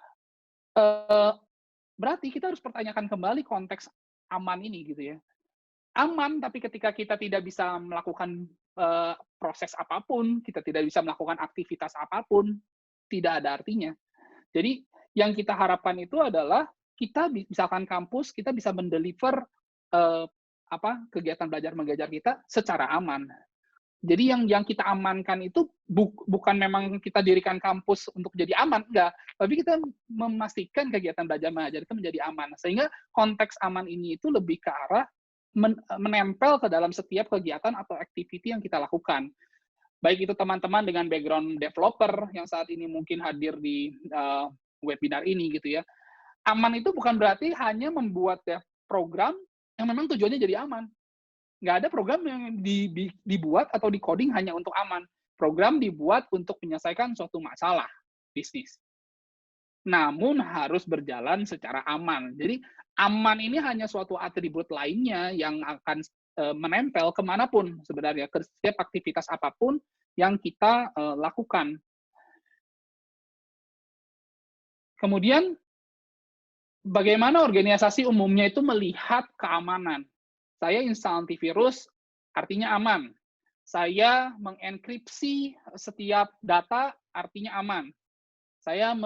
berarti kita harus pertanyakan kembali konteks aman ini gitu ya. Aman, tapi ketika kita tidak bisa melakukan proses apapun, kita tidak bisa melakukan aktivitas apapun, tidak ada artinya. Jadi yang kita harapkan itu adalah kita misalkan kampus kita bisa mendeliver kegiatan belajar mengajar kita secara aman. Jadi yang kita amankan itu bukan memang kita dirikan kampus untuk jadi aman, enggak. Tapi kita memastikan kegiatan belajar mengajar itu menjadi aman. Sehingga konteks aman ini itu lebih ke arah menempel ke dalam setiap kegiatan atau activity yang kita lakukan. Baik itu teman-teman dengan background developer yang saat ini mungkin hadir di webinar ini gitu ya. Aman itu bukan berarti hanya membuat program yang memang tujuannya jadi aman. Nggak ada program yang dibuat atau di-coding hanya untuk aman. Program dibuat untuk menyelesaikan suatu masalah bisnis. Namun harus berjalan secara aman. Jadi aman ini hanya suatu atribut lainnya yang akan menempel kemanapun sebenarnya, ke setiap aktivitas apapun yang kita lakukan. Kemudian, bagaimana organisasi umumnya itu melihat keamanan? Saya install antivirus, artinya aman. Saya mengenkripsi setiap data, artinya aman. Saya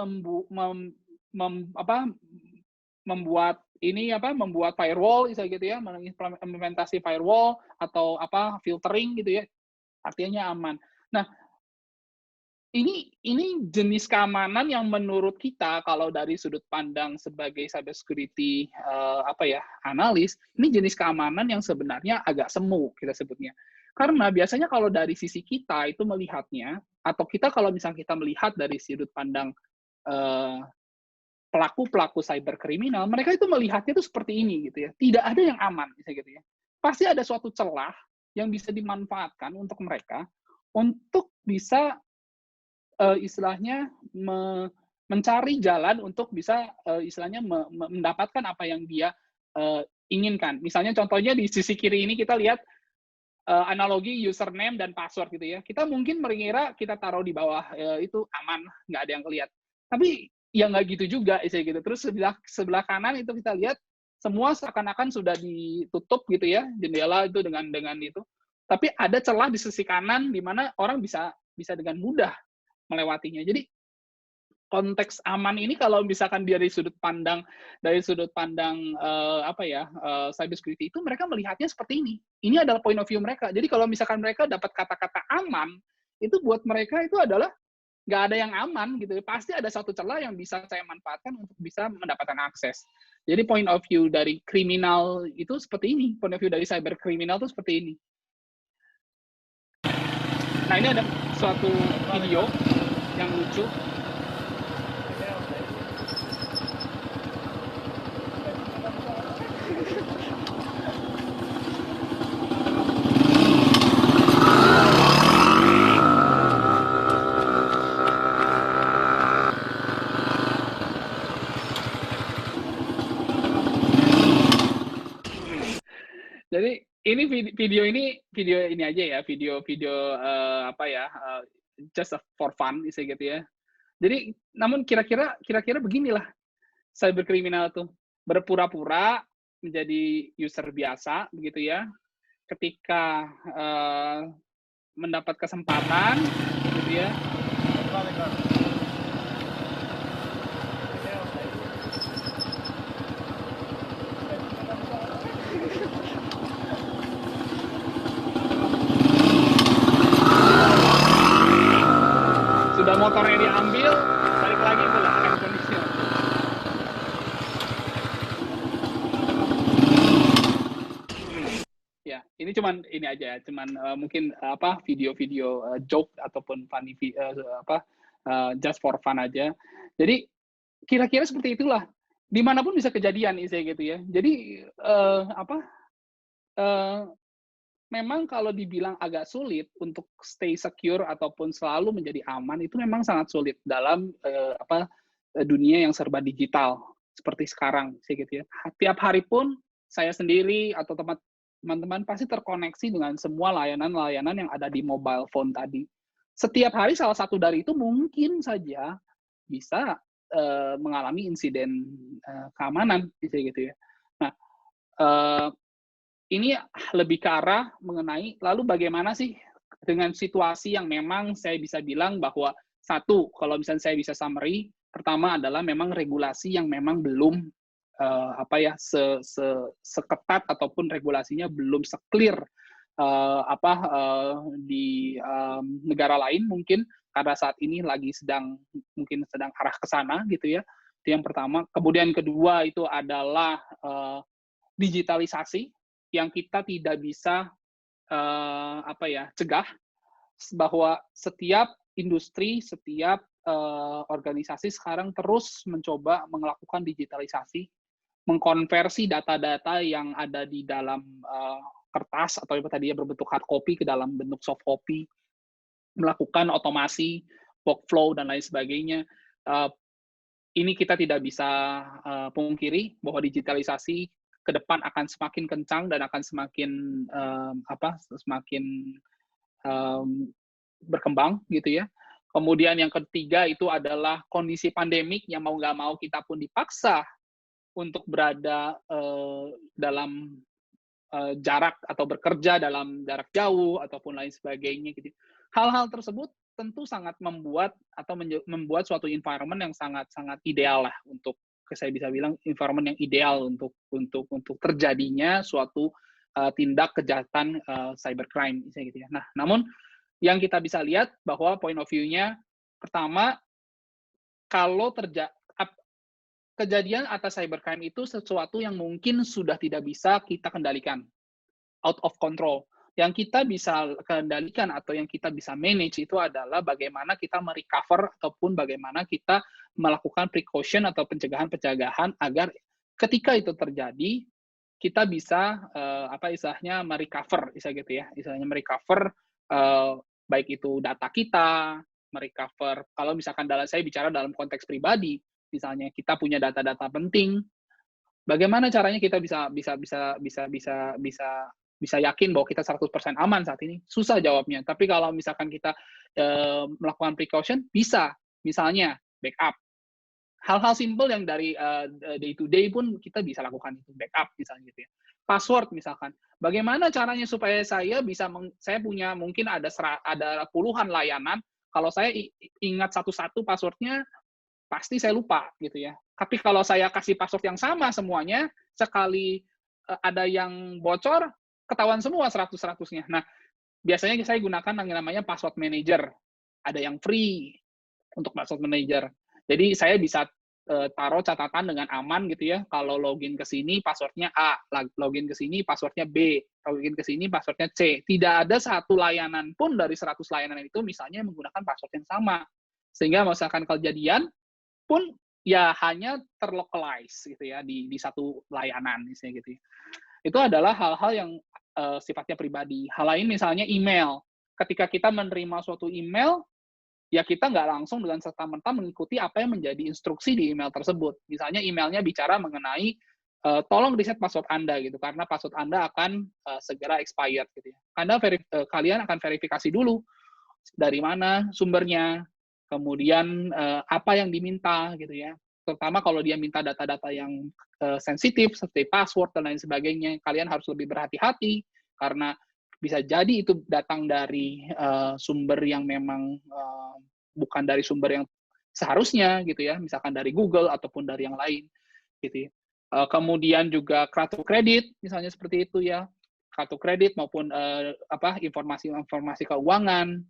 membuat ini apa membuat firewall gitu ya, mengimplementasi firewall atau apa filtering gitu ya, artinya aman. Nah, ini jenis keamanan yang menurut kita kalau dari sudut pandang sebagai cybersecurity apa ya analis, ini jenis keamanan yang sebenarnya agak semu kita sebutnya. Karena biasanya kalau dari sisi kita itu melihatnya, atau kita kalau misalnya kita melihat dari sudut pandang pelaku-pelaku cyberkriminal, mereka itu melihatnya itu seperti ini gitu ya. Tidak ada yang aman gitu ya. Pasti ada suatu celah yang bisa dimanfaatkan untuk mereka untuk bisa istilahnya mencari jalan untuk bisa istilahnya mendapatkan apa yang dia inginkan. Misalnya contohnya di sisi kiri ini kita lihat analogi username dan password gitu ya. Kita mungkin mengira kita taruh di bawah itu aman, nggak ada yang kelihatan. Tapi ya nggak gitu juga, gitu. Terus sebelah kanan itu kita lihat semua seakan-akan sudah ditutup gitu ya, jendela itu dengan itu. Tapi ada celah di sisi kanan di mana orang bisa dengan mudah melewatinya. Jadi konteks aman ini kalau misalkan dari sudut pandang cybersecurity itu mereka melihatnya seperti ini. Ini adalah point of view mereka. Jadi kalau misalkan mereka dapat kata-kata aman, itu buat mereka itu adalah nggak ada yang aman gitu. Pasti ada satu celah yang bisa saya manfaatkan untuk bisa mendapatkan akses. Jadi point of view dari kriminal itu seperti ini. Point of view dari cyber kriminal itu seperti ini. Nah, ini ada suatu video yang lucu. Jadi ini video ini aja ya, video just for fun gitu ya. Jadi namun kira-kira beginilah cyberkriminal tuh berpura-pura menjadi user biasa begitu ya. Ketika mendapat kesempatan gitu ya. Sudah motornya diambil, balik lagi pula handphone-nya. Ya, ini cuman ini aja, mungkin video-video joke ataupun funny just for fun aja. Jadi kira-kira seperti itulah. Dimanapun bisa kejadian gitu ya. Jadi memang kalau dibilang agak sulit untuk stay secure ataupun selalu menjadi aman itu memang sangat sulit dalam dunia yang serba digital seperti sekarang gitu ya. Tiap hari pun saya sendiri atau teman-teman pasti terkoneksi dengan semua layanan-layanan yang ada di mobile phone tadi. Setiap hari salah satu dari itu mungkin saja bisa mengalami insiden keamanan gitu ya. Nah, ini lebih ke arah mengenai lalu bagaimana sih dengan situasi yang memang saya bisa bilang bahwa satu, kalau misalnya saya bisa summary, pertama adalah memang regulasi yang memang belum seketat ataupun regulasinya belum se-clear di negara lain mungkin karena saat ini lagi sedang arah ke sana gitu ya. Itu yang pertama. Kemudian kedua itu adalah digitalisasi yang kita tidak bisa cegah bahwa setiap industri, setiap organisasi sekarang terus mencoba melakukan digitalisasi, mengkonversi data-data yang ada di dalam kertas atau tadinya berbentuk hard copy ke dalam bentuk soft copy, melakukan otomasi, workflow dan lain sebagainya. Ini kita tidak bisa pungkiri bahwa digitalisasi ke depan akan semakin kencang dan akan semakin berkembang gitu ya. Kemudian yang ketiga itu adalah kondisi pandemik yang mau nggak mau kita pun dipaksa untuk berada dalam jarak atau bekerja dalam jarak jauh ataupun lain sebagainya gitu. Hal-hal tersebut tentu sangat membuat suatu environment yang sangat ideal lah untuk saya bisa bilang environment yang ideal untuk terjadinya suatu tindak kejahatan cybercrime misalnya gitu ya. Nah, namun yang kita bisa lihat bahwa point of view-nya pertama, kalau kejadian atas cybercrime itu sesuatu yang mungkin sudah tidak bisa kita kendalikan, out of control. Yang kita bisa kendalikan atau yang kita bisa manage itu adalah bagaimana kita merecover ataupun bagaimana kita melakukan precaution atau pencegahan-pencegahan agar ketika itu terjadi kita bisa istilahnya merecover, gitu ya, istilahnya merecover baik itu data kita, merecover kalau misalkan saya bicara dalam konteks pribadi, misalnya kita punya data-data penting, bagaimana caranya kita bisa yakin bahwa kita 100% aman saat ini? Susah jawabnya. Tapi kalau misalkan kita melakukan precaution, bisa. Misalnya backup. Hal-hal simple yang dari day to day pun kita bisa lakukan itu, backup misalnya gitu ya. Password misalkan. Bagaimana caranya supaya saya punya mungkin ada puluhan layanan, kalau saya ingat satu-satu passwordnya, pasti saya lupa gitu ya. Tapi kalau saya kasih password yang sama semuanya, sekali ada yang bocor, ketahuan semua 100-100-nya. Nah, biasanya saya gunakan yang namanya password manager. Ada yang free untuk password manager. Jadi saya bisa taruh catatan dengan aman gitu ya. Kalau login ke sini passwordnya A, login ke sini passwordnya B, login ke sini passwordnya C. Tidak ada satu layanan pun dari 100 layanan itu misalnya menggunakan password yang sama. Sehingga misalkan kejadian pun ya hanya terlocalize gitu ya di satu layanan misalnya gitu ya. Itu adalah hal-hal yang sifatnya pribadi. Hal lain misalnya email. Ketika kita menerima suatu email, ya kita nggak langsung dengan serta-merta mengikuti apa yang menjadi instruksi di email tersebut. Misalnya emailnya bicara mengenai tolong reset password Anda gitu, karena password Anda akan segera expired gitu ya. Kalian akan verifikasi dulu dari mana sumbernya, kemudian apa yang diminta gitu ya. Terutama kalau dia minta data-data yang sensitif seperti password dan lain sebagainya, kalian harus lebih berhati-hati karena bisa jadi itu datang dari sumber yang memang bukan dari sumber yang seharusnya gitu ya, misalkan dari Google ataupun dari yang lain gitu ya. Kemudian juga kartu kredit misalnya seperti itu ya, kartu kredit maupun informasi keuangan,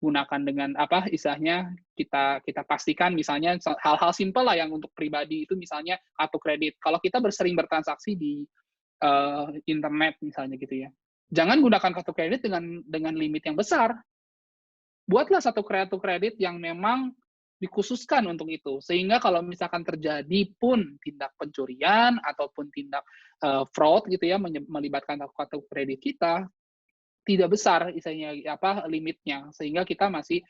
gunakan dengan istilahnya kita pastikan misalnya hal-hal simpel lah yang untuk pribadi itu misalnya kartu kredit. Kalau kita sering bertransaksi di internet misalnya gitu ya, jangan gunakan kartu kredit dengan limit yang besar. Buatlah satu kartu kredit yang memang dikhususkan untuk itu. Sehingga kalau misalkan terjadi pun tindak pencurian ataupun tindak fraud gitu ya melibatkan kartu kredit kita, tidak besar limitnya, sehingga kita masih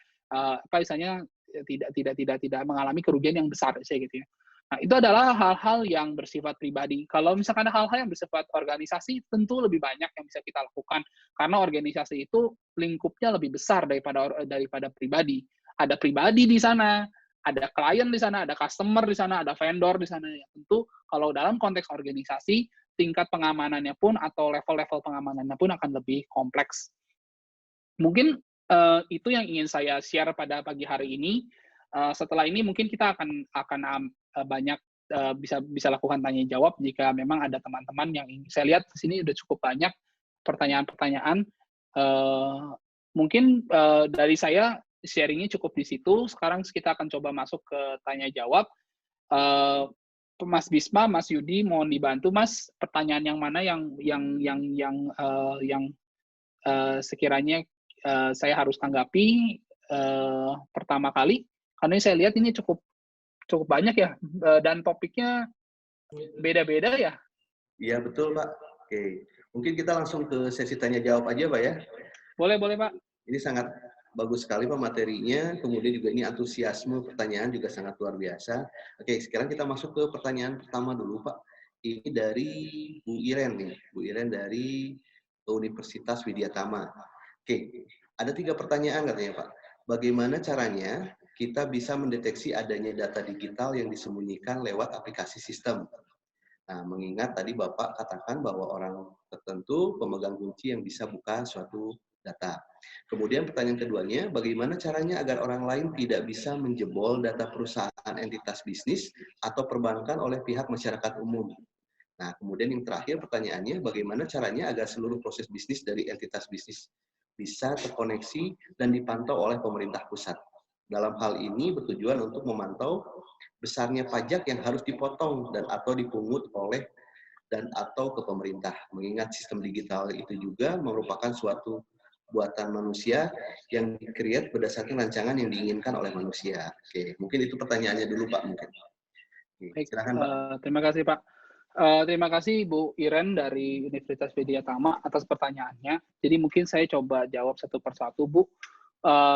tidak mengalami kerugian yang besar gitu ya. Nah, itu adalah hal-hal yang bersifat pribadi. Kalau misalkan ada hal-hal yang bersifat organisasi, tentu lebih banyak yang bisa kita lakukan karena organisasi itu lingkupnya lebih besar daripada pribadi. Ada pribadi di sana, ada klien di sana, ada customer di sana, ada vendor di sana. Ya, tentu kalau dalam konteks organisasi, tingkat pengamanannya pun atau level-level pengamanannya pun akan lebih kompleks. Mungkin itu yang ingin saya share pada pagi hari ini. Setelah ini mungkin kita akan banyak bisa lakukan tanya jawab jika memang ada teman-teman yang ingin. Saya lihat di sini udah cukup banyak pertanyaan-pertanyaan. Mungkin dari saya sharingnya cukup di situ. Sekarang kita akan coba masuk ke tanya jawab. Mas Bisma, Mas Yudi, mohon dibantu, Mas. Pertanyaan yang mana yang sekiranya saya harus tanggapi pertama kali? Karena saya lihat ini cukup banyak ya, dan topiknya beda-beda ya. Iya betul Pak. Oke, mungkin kita langsung ke sesi tanya jawab aja Pak ya. Boleh Pak. Ini sangat bagus sekali Pak materinya, kemudian juga ini antusiasme pertanyaan juga sangat luar biasa. Oke, sekarang kita masuk ke pertanyaan pertama dulu Pak. Ini dari Bu Iren nih, Bu Iren dari Universitas Widyatama. Oke, ada 3 pertanyaan katanya Pak. Bagaimana caranya kita bisa mendeteksi adanya data digital yang disembunyikan lewat aplikasi sistem? Nah, mengingat tadi Bapak katakan bahwa orang tertentu pemegang kunci yang bisa buka suatu data. Kemudian pertanyaan keduanya, bagaimana caranya agar orang lain tidak bisa menjebol data perusahaan entitas bisnis atau perbankan oleh pihak masyarakat umum? Nah, kemudian yang terakhir pertanyaannya, bagaimana caranya agar seluruh proses bisnis dari entitas bisnis bisa terkoneksi dan dipantau oleh pemerintah pusat? Dalam hal ini bertujuan untuk memantau besarnya pajak yang harus dipotong dan atau dipungut oleh dan atau ke pemerintah. Mengingat sistem digital itu juga merupakan suatu buatan manusia yang di-create berdasarkan rancangan yang diinginkan oleh manusia. Oke, mungkin itu pertanyaannya dulu Pak mungkin. Oke, Baik, silakan Pak. terima kasih Pak. Terima kasih Bu Iren dari Universitas Widyatama atas pertanyaannya. Jadi mungkin saya coba jawab satu persatu Bu.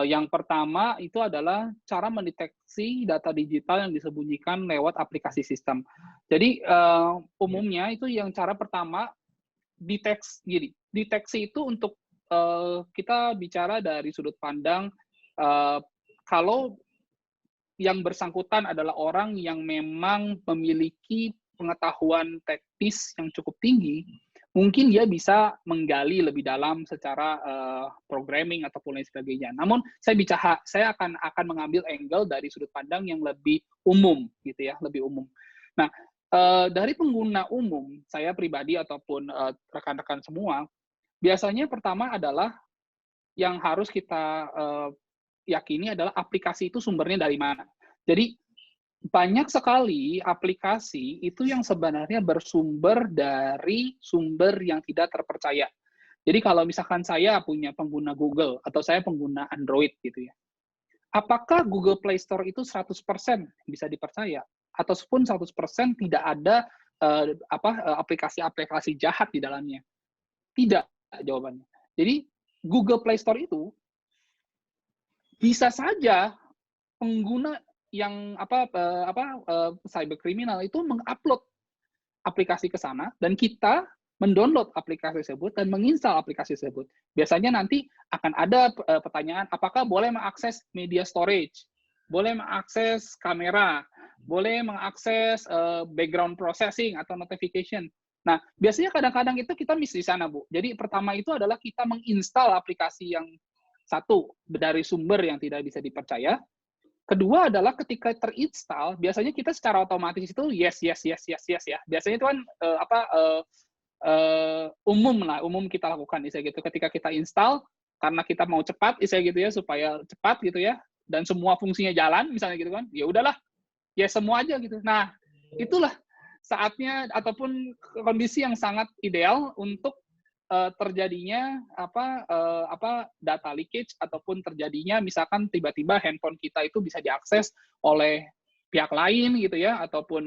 Yang pertama itu adalah cara mendeteksi data digital yang disembunyikan lewat aplikasi sistem. Jadi umumnya itu yang cara pertama deteksi itu untuk kita bicara dari sudut pandang kalau yang bersangkutan adalah orang yang memang memiliki pengetahuan teknis yang cukup tinggi, mungkin dia bisa menggali lebih dalam secara programming ataupun lain sebagainya. Namun saya akan mengambil angle dari sudut pandang yang lebih umum, gitu ya, lebih umum. Nah, dari pengguna umum, saya pribadi ataupun rekan-rekan semua, biasanya pertama adalah yang harus kita yakini adalah aplikasi itu sumbernya dari mana. Jadi banyak sekali aplikasi itu yang sebenarnya bersumber dari sumber yang tidak terpercaya. Jadi kalau misalkan saya punya pengguna Google atau saya pengguna Android gitu ya. Apakah Google Play Store itu 100% bisa dipercaya ataupun 100% tidak ada aplikasi-aplikasi jahat di dalamnya? Tidak jawabannya. Jadi Google Play Store itu bisa saja pengguna yang cyberkriminal itu mengupload aplikasi ke sana dan kita mendownload aplikasi tersebut dan menginstal aplikasi tersebut. Biasanya nanti akan ada pertanyaan, apakah boleh mengakses media storage, boleh mengakses kamera, boleh mengakses background processing atau notification. Nah, biasanya kadang-kadang itu kita miss di sana, Bu. Jadi pertama itu adalah kita menginstal aplikasi yang satu dari sumber yang tidak bisa dipercaya. Kedua adalah ketika terinstall, biasanya kita secara otomatis itu yes ya. Biasanya itu kan umum kita lakukan misalnya gitu. Ketika kita install karena kita mau cepat misalnya gitu ya, supaya cepat gitu ya, dan semua fungsinya jalan misalnya gitu kan, ya udahlah, ya semua aja gitu. Nah, itulah saatnya ataupun kondisi yang sangat ideal untuk terjadinya data leakage ataupun terjadinya misalkan tiba-tiba handphone kita itu bisa diakses oleh pihak lain gitu ya ataupun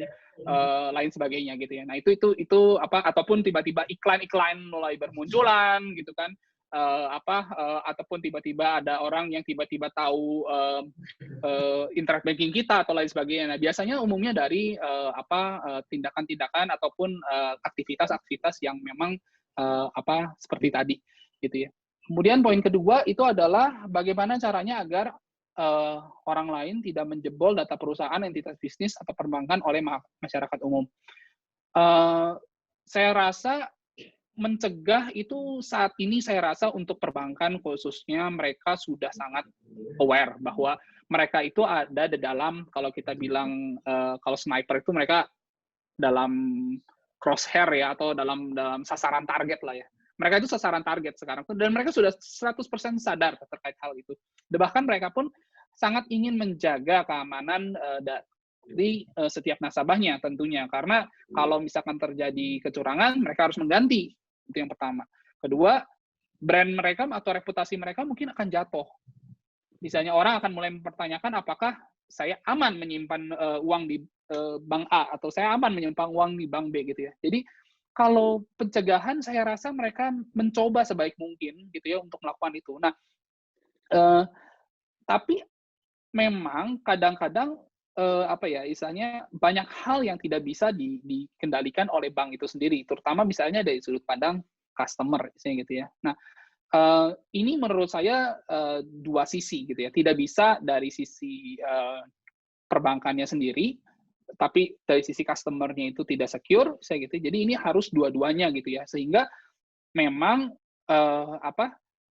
lain sebagainya gitu ya. Nah, itu ataupun tiba-tiba iklan-iklan mulai bermunculan gitu kan. Ataupun tiba-tiba ada orang yang tiba-tiba tahu internet banking kita atau lain sebagainya. Nah, biasanya umumnya dari tindakan-tindakan ataupun aktivitas-aktivitas yang memang seperti tadi gitu ya. Kemudian poin kedua itu adalah bagaimana caranya agar orang lain tidak menjebol data perusahaan, entitas bisnis atau perbankan oleh masyarakat umum. Saya rasa mencegah itu saat ini saya rasa untuk perbankan khususnya mereka sudah sangat aware bahwa mereka itu ada di dalam, kalau kita bilang kalau sniper itu mereka dalam crosshair ya atau dalam sasaran target lah ya. Mereka itu sasaran target sekarang dan mereka sudah 100% sadar terkait hal itu. Bahkan mereka pun sangat ingin menjaga keamanan dari setiap nasabahnya tentunya, karena kalau misalkan terjadi kecurangan mereka harus mengganti. Itu yang pertama. Kedua, brand mereka atau reputasi mereka mungkin akan jatuh. Misalnya orang akan mulai mempertanyakan apakah saya aman menyimpan uang di bank A atau saya aman menyimpan uang di bank B gitu ya. Jadi kalau pencegahan saya rasa mereka mencoba sebaik mungkin gitu ya untuk melakukan itu. Nah, tapi memang kadang-kadang istilahnya banyak hal yang tidak bisa dikendalikan oleh bank itu sendiri, terutama misalnya dari sudut pandang customer misalnya gitu ya. Nah, ini menurut saya dua sisi gitu ya. Tidak bisa dari sisi perbankannya sendiri, tapi dari sisi customer-nya itu tidak secure, saya gitu. Jadi ini harus dua-duanya gitu ya, sehingga memang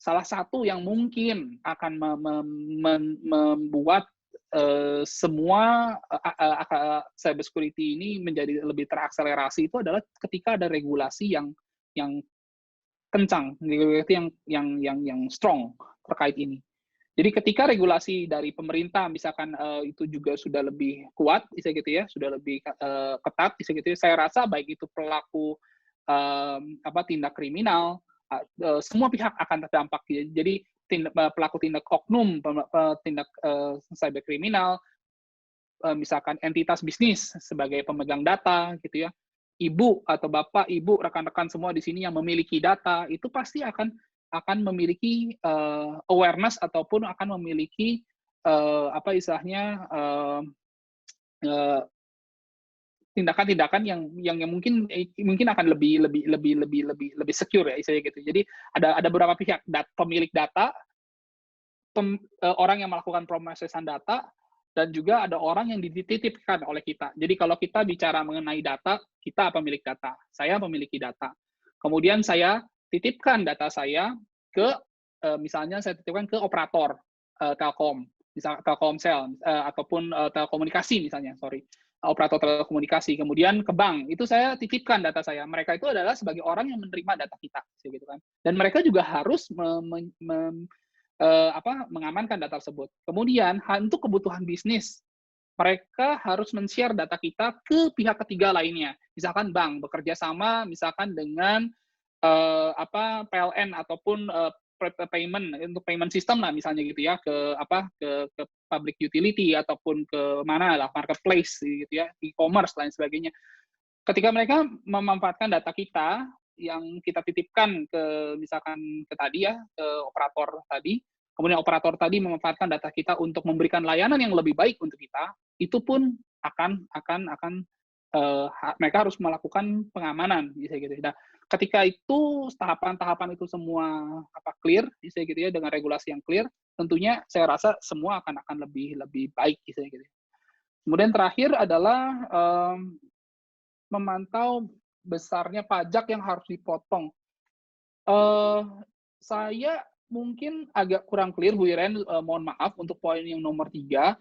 salah satu yang mungkin akan membuat semua cyber security ini menjadi lebih terakselerasi itu adalah ketika ada regulasi yang kencang, regulasi yang strong terkait ini. Jadi ketika regulasi dari pemerintah misalkan itu juga sudah lebih kuat, bisa gitu ya, sudah lebih ketat, bisa gitu ya, saya rasa baik itu pelaku tindak kriminal, semua pihak akan terdampak. Jadi pelaku tindak oknum, tindak cyber kriminal, misalkan entitas bisnis sebagai pemegang data, gitu ya, ibu atau bapak, ibu, rekan-rekan semua di sini yang memiliki data, itu pasti akan memiliki awareness ataupun akan memiliki tindakan-tindakan yang mungkin akan lebih secure ya istilahnya gitu. Jadi ada beberapa pihak, pemilik data, orang yang melakukan pemrosesan data, dan juga ada orang yang dititipkan oleh kita. Jadi kalau kita bicara mengenai data, kita pemilik data, saya memiliki data. Kemudian saya titipkan data saya ke, misalnya saya titipkan ke operator Telkom, misal Telkomsel, ataupun telekomunikasi misalnya, operator telekomunikasi, kemudian ke bank, itu saya titipkan data saya. Mereka itu adalah sebagai orang yang menerima data kita, gitu kan. Dan mereka juga harus mengamankan data tersebut. Kemudian untuk kebutuhan bisnis, mereka harus men-share data kita ke pihak ketiga lainnya. Misalkan bank bekerja sama misalkan dengan PLN ataupun payment untuk payment system lah misalnya gitu ya, ke public utility ataupun ke mana lah, marketplace gitu ya, e-commerce lain sebagainya. Ketika mereka memanfaatkan data kita yang kita titipkan ke misalkan ke tadi ya, ke operator tadi, kemudian operator tadi memanfaatkan data kita untuk memberikan layanan yang lebih baik untuk kita, itu pun mereka harus melakukan pengamanan, bisa gitu. Nah, ketika itu tahapan-tahapan itu semua clear, bisa gitu ya, dengan regulasi yang clear, tentunya saya rasa semua akan lebih baik, bisa gitu. Kemudian terakhir adalah memantau besarnya pajak yang harus dipotong. Saya mungkin agak kurang clear, Bu Iren, mohon maaf untuk poin yang nomor 3.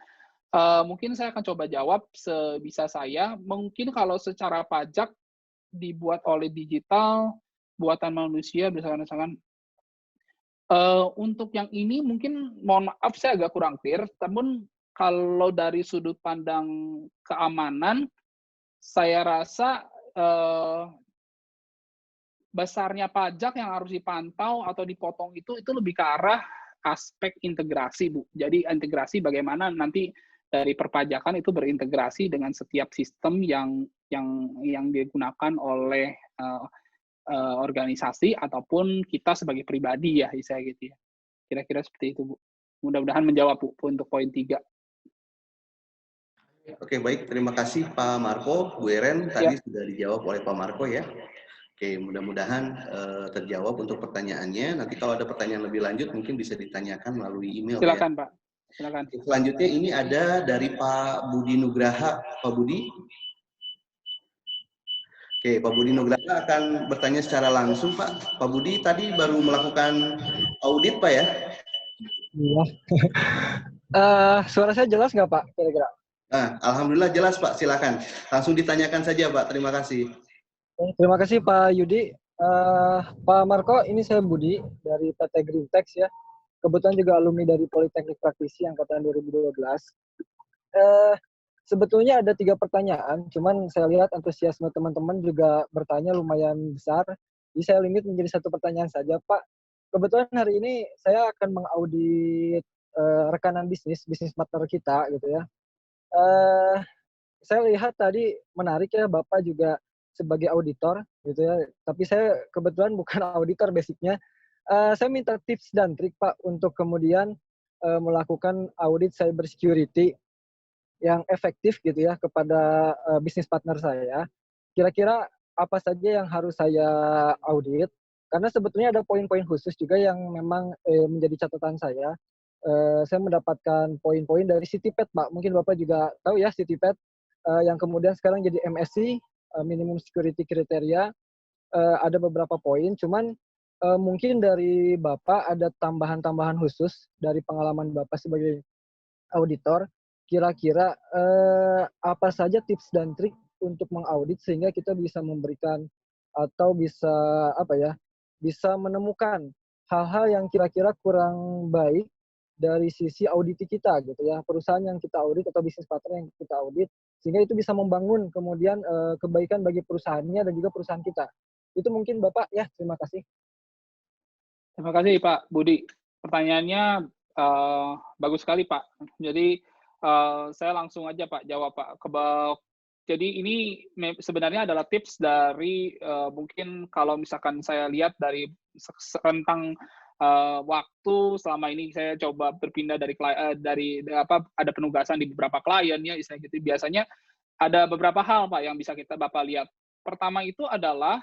Mungkin saya akan coba jawab sebisa saya. Mungkin kalau secara pajak dibuat oleh digital, buatan manusia, misalkan untuk yang ini mungkin mohon maaf saya agak kurang clear, namun kalau dari sudut pandang keamanan, saya rasa besarnya pajak yang harus dipantau atau dipotong itu lebih ke arah aspek integrasi, Bu. Jadi integrasi bagaimana nanti dari perpajakan itu berintegrasi dengan setiap sistem yang digunakan oleh organisasi ataupun kita sebagai pribadi ya, saya gitu ya. Kira-kira seperti itu, Bu. Mudah-mudahan menjawab, Bu, untuk poin 3. Oke, baik. Terima kasih Pak Marco, Bu Iren. Tadi sudah dijawab oleh Pak Marco ya. Oke, mudah-mudahan terjawab untuk pertanyaannya. Nanti kalau ada pertanyaan lebih lanjut mungkin bisa ditanyakan melalui email. Silakan, ya. Pak. Silakan. Selanjutnya ini ada dari Pak Budi Nugraha. Pak Budi. Oke, Pak Budi Nugraha akan bertanya secara langsung, Pak. Pak Budi tadi baru melakukan audit, Pak ya? Iya. Suara saya jelas nggak, Pak? Kira-kira? Alhamdulillah jelas, Pak. Silakan. Langsung ditanyakan saja, Pak. Terima kasih. Terima kasih, Pak Yudi. Pak Marco, ini saya Budi dari PT Greentex ya. Kebetulan juga alumni dari Politeknik Praktisi angkatan 2012. Sebetulnya ada 3 pertanyaan, cuman saya lihat antusiasme teman-teman juga bertanya lumayan besar. Jadi saya limit menjadi 1 pertanyaan saja, Pak. Kebetulan hari ini saya akan mengaudit rekanan bisnis partner kita gitu ya. Saya lihat tadi menarik ya, Bapak juga sebagai auditor gitu ya. Tapi saya kebetulan bukan auditor basicnya. Saya minta tips dan trik, Pak, untuk kemudian melakukan audit cyber security yang efektif gitu ya kepada bisnis partner saya. Kira-kira apa saja yang harus saya audit? Karena sebetulnya ada poin-poin khusus juga yang memang menjadi catatan saya. Saya mendapatkan poin-poin dari CityPad, Pak. Mungkin Bapak juga tahu ya CityPad, yang kemudian sekarang jadi MSC, Minimum Security Criteria. Ada beberapa poin, cuman mungkin dari Bapak ada tambahan-tambahan khusus dari pengalaman Bapak sebagai auditor. Kira-kira apa saja tips dan trik untuk mengaudit sehingga kita bisa memberikan atau bisa apa ya, bisa menemukan hal-hal yang kira-kira kurang baik dari sisi audit kita gitu ya, perusahaan yang kita audit atau bisnis partner yang kita audit, sehingga itu bisa membangun kemudian kebaikan bagi perusahaannya dan juga perusahaan kita. Itu mungkin Bapak ya, terima kasih. Terima kasih Pak Budi. Pertanyaannya bagus sekali Pak. Jadi saya langsung aja Pak jawab Pak. Jadi ini sebenarnya adalah tips dari mungkin kalau misalkan saya lihat dari rentang waktu selama ini saya coba berpindah dari ada penugasan di beberapa klien ya istilah gitu. Biasanya ada beberapa hal Pak yang bisa Bapak lihat. Pertama itu adalah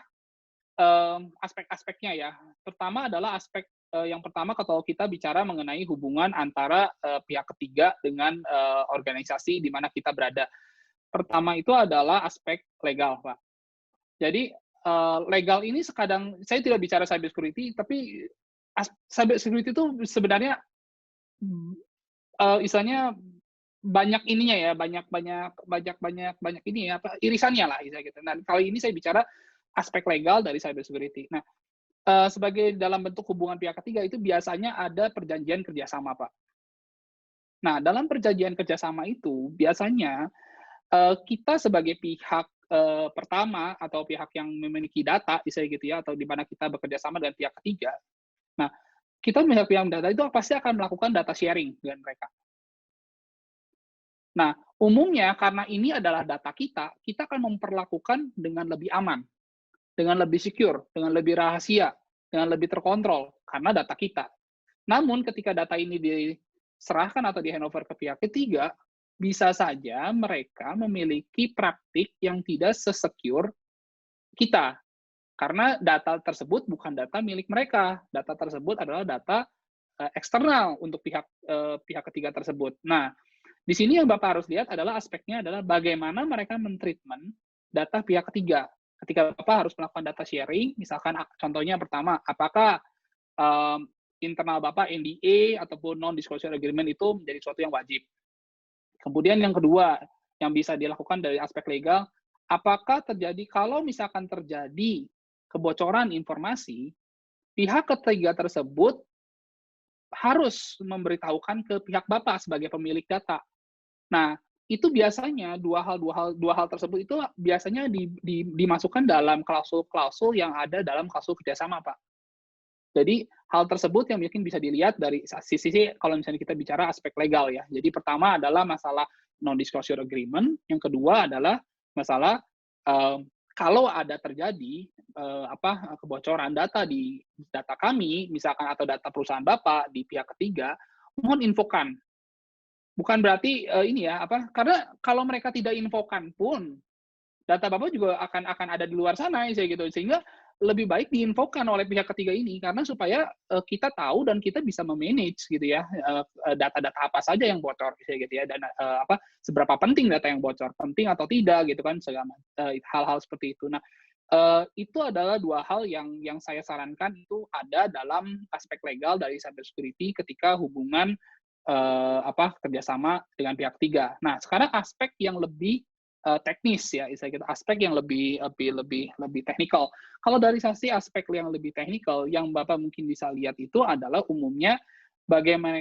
aspek-aspeknya ya. Pertama adalah aspek yang pertama kalau kita bicara mengenai hubungan antara pihak ketiga dengan organisasi di mana kita berada. Pertama itu adalah aspek legal, Pak. Jadi legal ini sekadang saya tidak bicara cyber security, tapi cyber security itu sebenarnya istilahnya banyak ininya ya, banyak ini ya, irisannya lah, istilah gitu. Nah, kali ini saya bicara aspek legal dari cyber security. Nah, sebagai dalam bentuk hubungan pihak ketiga itu biasanya ada perjanjian kerjasama, Pak. Nah, dalam perjanjian kerjasama itu biasanya kita sebagai pihak pertama atau pihak yang memiliki data, misalnya gitu ya, atau di mana kita bekerja sama dengan pihak ketiga. Nah, kita pihak data itu pasti akan melakukan data sharing dengan mereka. Nah, umumnya karena ini adalah data kita akan memperlakukan dengan lebih aman, dengan lebih secure, dengan lebih rahasia, dengan lebih terkontrol, karena data kita. Namun, ketika data ini diserahkan atau di handover ke pihak ketiga, bisa saja mereka memiliki praktik yang tidak sesecure kita. Karena data tersebut bukan data milik mereka. Data tersebut adalah data eksternal untuk pihak ketiga tersebut. Nah, di sini yang Bapak harus lihat adalah aspeknya adalah bagaimana mereka mentreatment data pihak ketiga. Ketika Bapak harus melakukan data sharing, misalkan contohnya pertama, apakah internal Bapak NDA ataupun non-disclosure agreement itu menjadi sesuatu yang wajib. Kemudian yang kedua, yang bisa dilakukan dari aspek legal, apakah terjadi, kalau misalkan terjadi kebocoran informasi, pihak ketiga tersebut harus memberitahukan ke pihak Bapak sebagai pemilik data. Nah, itu biasanya dua hal tersebut itu biasanya dimasukkan dalam klausul-klausul yang ada dalam klausul kerjasama, Pak. Jadi hal tersebut yang mungkin bisa dilihat dari sisi kalau misalnya kita bicara aspek legal ya. Jadi pertama adalah masalah non-disclosure agreement, yang kedua adalah masalah kalau ada terjadi kebocoran data di data kami, misalkan atau data perusahaan Bapak di pihak ketiga, mohon infokan. Bukan berarti ini ya karena kalau mereka tidak infokan pun data Bapak juga akan ada di luar sana gitu, sehingga lebih baik diinfokan oleh pihak ketiga ini karena supaya kita tahu dan kita bisa memanage gitu ya data-data apa saja yang bocor gitu ya, dan seberapa penting data yang bocor, penting atau tidak gitu kan, segala hal-hal seperti itu. Nah, itu adalah dua hal yang saya sarankan itu ada dalam aspek legal dari cyber security ketika hubungan kerjasama dengan pihak ketiga. Nah, sekarang aspek yang lebih teknis ya, aspek yang lebih teknikal. Kalau dari sisi aspek yang lebih teknikal, yang Bapak mungkin bisa lihat itu adalah umumnya bagaimana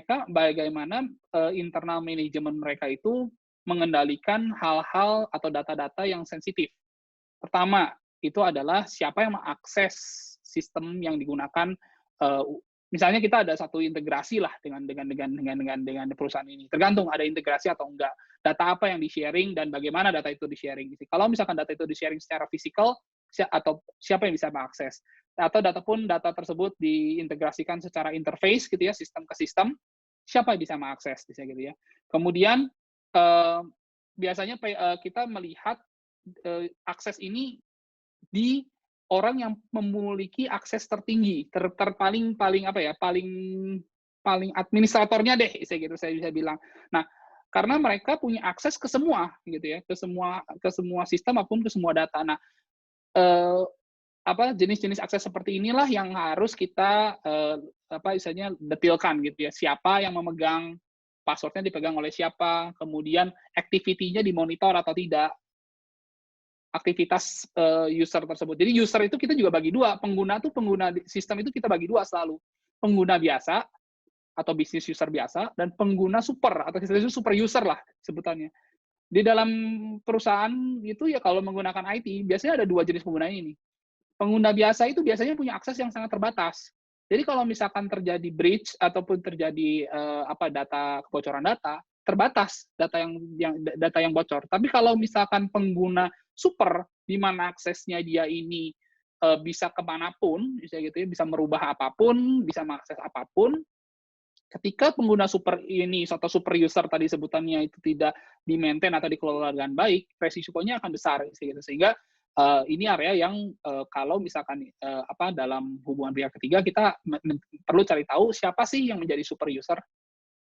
internal manajemen mereka itu mengendalikan hal-hal atau data-data yang sensitif. Pertama, itu adalah siapa yang mengakses sistem yang digunakan. Misalnya kita ada satu integrasi lah dengan perusahaan ini. Tergantung ada integrasi atau enggak. Data apa yang di-sharing dan bagaimana data itu di-sharing. Kalau misalkan data itu di-sharing secara fisikal, atau siapa yang bisa mengakses. Atau data tersebut diintegrasikan secara interface gitu ya, sistem ke sistem, siapa yang bisa mengakses gitu ya. Kemudian biasanya kita melihat akses ini di orang yang memiliki akses tertinggi, paling administratornya deh, gitu saya bisa bilang. Nah, karena mereka punya akses ke semua gitu ya, ke semua sistem maupun ke semua data. Nah, jenis-jenis akses seperti inilah yang harus kita istilahnya detilkan gitu ya. Siapa yang memegang passwordnya, dipegang oleh siapa, kemudian activity-nya dimonitor atau tidak, aktivitas user tersebut. Jadi user itu kita juga bagi dua, pengguna sistem itu kita bagi dua selalu. Pengguna biasa atau bisnis user biasa, dan pengguna super atau istilahnya super user lah sebutannya. Di dalam perusahaan itu ya kalau menggunakan IT, biasanya ada dua jenis pengguna ini. Pengguna biasa itu biasanya punya akses yang sangat terbatas. Jadi kalau misalkan terjadi breach ataupun terjadi kebocoran data, terbatas data yang bocor. Tapi kalau misalkan pengguna super, di mana aksesnya dia ini bisa kemanapun, bisa merubah apapun, bisa mengakses apapun, ketika pengguna super ini atau super user tadi sebutannya itu tidak di-maintain atau dikelola dengan baik, resikonya akan besar. Sehingga ini area yang kalau misalkan dalam hubungan pihak ketiga kita perlu cari tahu siapa sih yang menjadi super user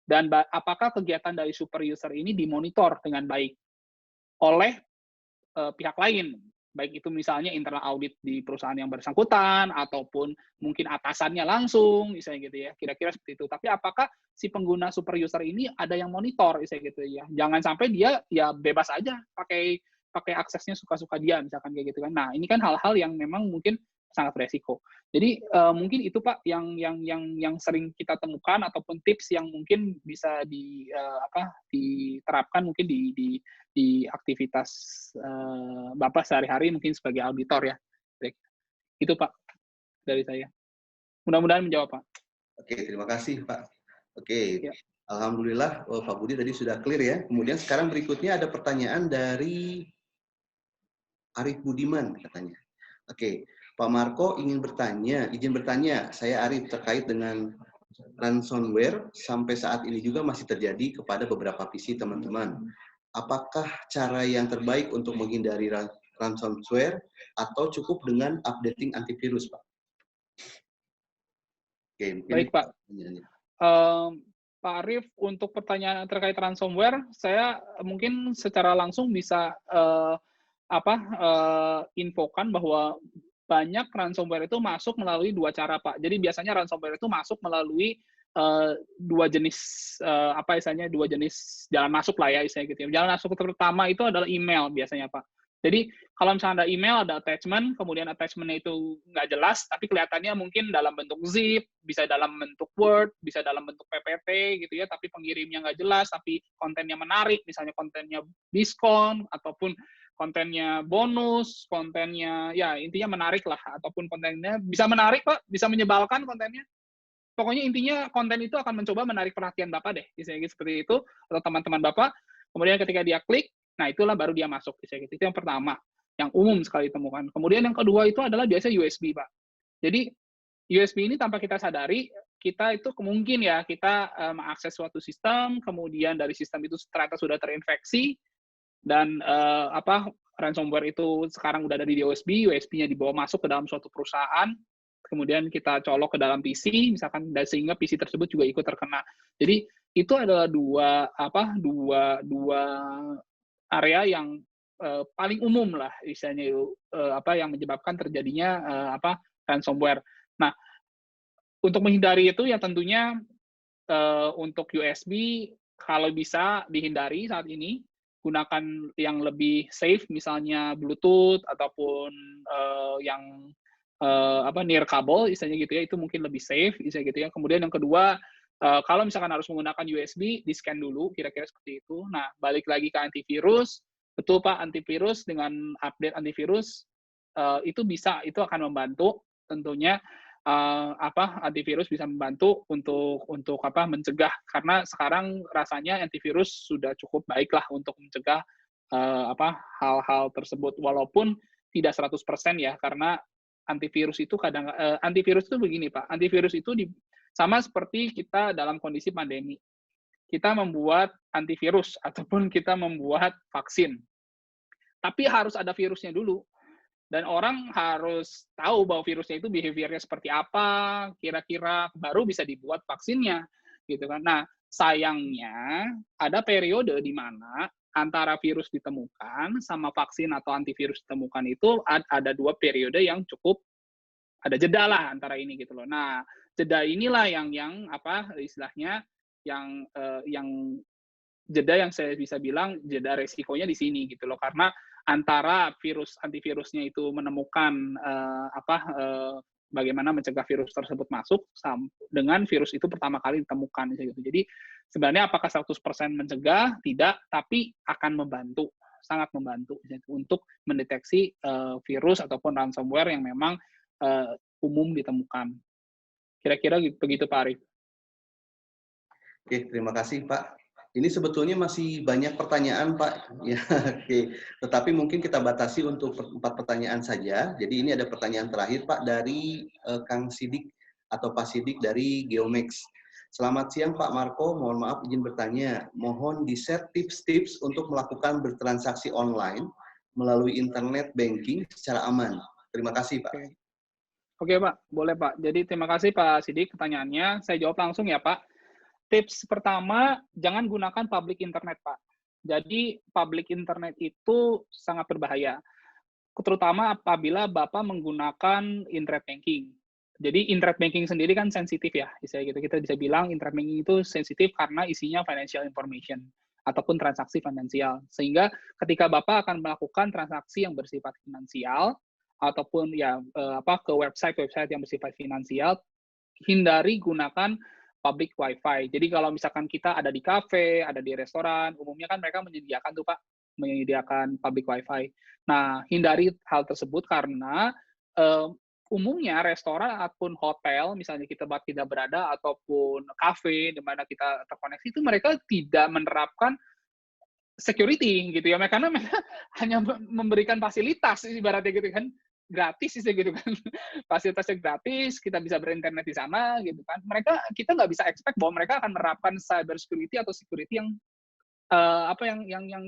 dan apakah kegiatan dari super user ini dimonitor dengan baik oleh pihak lain, baik itu misalnya internal audit di perusahaan yang bersangkutan ataupun mungkin atasannya langsung, misalnya gitu ya, kira-kira seperti itu. Tapi apakah si pengguna super user ini ada yang monitor, misalnya gitu ya? Jangan sampai dia ya bebas aja pakai aksesnya suka-suka dia, misalkan kayak gitu kan. Nah, ini kan hal-hal yang memang mungkin sangat beresiko. Jadi mungkin itu Pak yang sering kita temukan ataupun tips yang mungkin bisa diterapkan mungkin di aktivitas Bapak sehari-hari mungkin sebagai auditor ya. Itu Pak dari saya. Mudah-mudahan menjawab Pak. Oke, terima kasih Pak. Oke, ya. Alhamdulillah Pak Budi tadi sudah clear ya. Kemudian sekarang berikutnya ada pertanyaan dari Arif Budiman katanya. Oke, Pak Marco izin bertanya, saya Arif terkait dengan ransomware sampai saat ini juga masih terjadi kepada beberapa PC teman-teman. Apakah cara yang terbaik untuk menghindari ransomware atau cukup dengan updating antivirus, Pak? Oke, baik Pak. Pak Arif, untuk pertanyaan terkait ransomware, saya mungkin secara langsung bisa infokan bahwa banyak ransomware itu masuk melalui dua cara, Pak. Jadi biasanya ransomware itu masuk melalui dua jenis dua jenis jalan masuk lah ya, istilahnya gitu. Jalan masuk pertama itu adalah email biasanya, Pak. Jadi kalau misalnya ada email, ada attachment, kemudian attachment-nya itu nggak jelas, tapi kelihatannya mungkin dalam bentuk zip, bisa dalam bentuk Word, bisa dalam bentuk PPT gitu ya, tapi pengirimnya nggak jelas, tapi kontennya menarik, misalnya kontennya diskon, ataupun kontennya bonus, kontennya ya intinya menarik lah, ataupun kontennya bisa menarik Pak, bisa menyebalkan kontennya. Pokoknya intinya konten itu akan mencoba menarik perhatian Bapak deh, misalnya seperti itu, atau teman-teman Bapak. Kemudian ketika dia klik, nah itulah baru dia masuk, misalnya gitu. Itu yang pertama, yang umum sekali ditemukan. Kemudian yang kedua itu adalah biasa USB Pak. Jadi USB ini tanpa kita sadari, kita itu mungkin ya kita mengakses suatu sistem, kemudian dari sistem itu ternyata sudah terinfeksi, dan ransomware itu sekarang udah ada di USB-nya dibawa masuk ke dalam suatu perusahaan, kemudian kita colok ke dalam PC, misalkan, dan sehingga PC tersebut juga ikut terkena. Jadi itu adalah dua area yang paling umum lah, istilahnya yang menyebabkan terjadinya ransomware. Nah, untuk menghindari itu ya tentunya untuk USB kalau bisa dihindari saat ini, gunakan yang lebih safe, misalnya Bluetooth ataupun yang near kabel, istilahnya gitu ya, itu mungkin lebih safe, istilahnya gitu ya. Kemudian yang kedua, kalau misalkan harus menggunakan USB, di-scan dulu, kira-kira seperti itu. Nah, balik lagi ke antivirus, betul Pak, antivirus dengan update antivirus itu akan membantu tentunya. Antivirus bisa membantu untuk mencegah, karena sekarang rasanya antivirus sudah cukup baik lah untuk mencegah hal-hal tersebut, walaupun tidak 100% ya, karena antivirus itu antivirus itu begini Pak, antivirus itu sama seperti kita dalam kondisi pandemi, kita membuat antivirus ataupun kita membuat vaksin, tapi harus ada virusnya dulu. Dan orang harus tahu bahwa virusnya itu behavior-nya seperti apa, kira-kira baru bisa dibuat vaksinnya, gitu kan. Nah, sayangnya ada periode di mana antara virus ditemukan sama vaksin atau antivirus ditemukan itu ada 2 periode yang cukup ada jeda lah antara ini gitu loh. Nah, jeda inilah yang apa istilahnya yang jeda yang saya bisa bilang jeda resikonya di sini gitu loh, karena antara antivirusnya itu menemukan bagaimana mencegah virus tersebut masuk dengan virus itu pertama kali ditemukan gitu. Jadi sebenarnya apakah 100% mencegah? Tidak, tapi akan membantu, sangat membantu gitu, untuk mendeteksi virus ataupun ransomware yang memang umum ditemukan. Kira-kira begitu Pak Arief. Oke, terima kasih Pak. Ini sebetulnya masih banyak pertanyaan Pak. Ya, oke. Tetapi mungkin kita batasi untuk 4 pertanyaan saja. Jadi ini ada pertanyaan terakhir Pak dari Kang Sidik atau Pak Sidik dari Geomax. Selamat siang Pak Marco, mohon maaf izin bertanya. Mohon di-share tips-tips untuk melakukan bertransaksi online melalui internet banking secara aman. Terima kasih Pak. Oke Pak, boleh Pak. Jadi terima kasih Pak Sidik pertanyaannya. Saya jawab langsung ya Pak. Tips pertama, jangan gunakan public internet Pak. Jadi public internet itu sangat berbahaya. Terutama apabila Bapak menggunakan internet banking. Jadi internet banking sendiri kan sensitif ya. Kita bisa bilang internet banking itu sensitif karena isinya financial information ataupun transaksi finansial. Sehingga ketika Bapak akan melakukan transaksi yang bersifat finansial, ataupun ke website yang bersifat finansial, hindari gunakan public wifi. Jadi kalau misalkan kita ada di kafe, ada di restoran, umumnya kan mereka menyediakan tuh Pak, menyediakan public wifi. Nah, hindari hal tersebut karena umumnya restoran ataupun hotel, misalnya kita berada, ataupun kafe di mana kita terkoneksi, itu mereka tidak menerapkan security gitu ya, karena mereka hanya memberikan fasilitas ibaratnya gitu kan, gratis sih gitu kan, fasilitasnya gratis, kita bisa berinternet di sana gitu kan. Kita nggak bisa expect bahwa mereka akan menerapkan cyber security atau security yang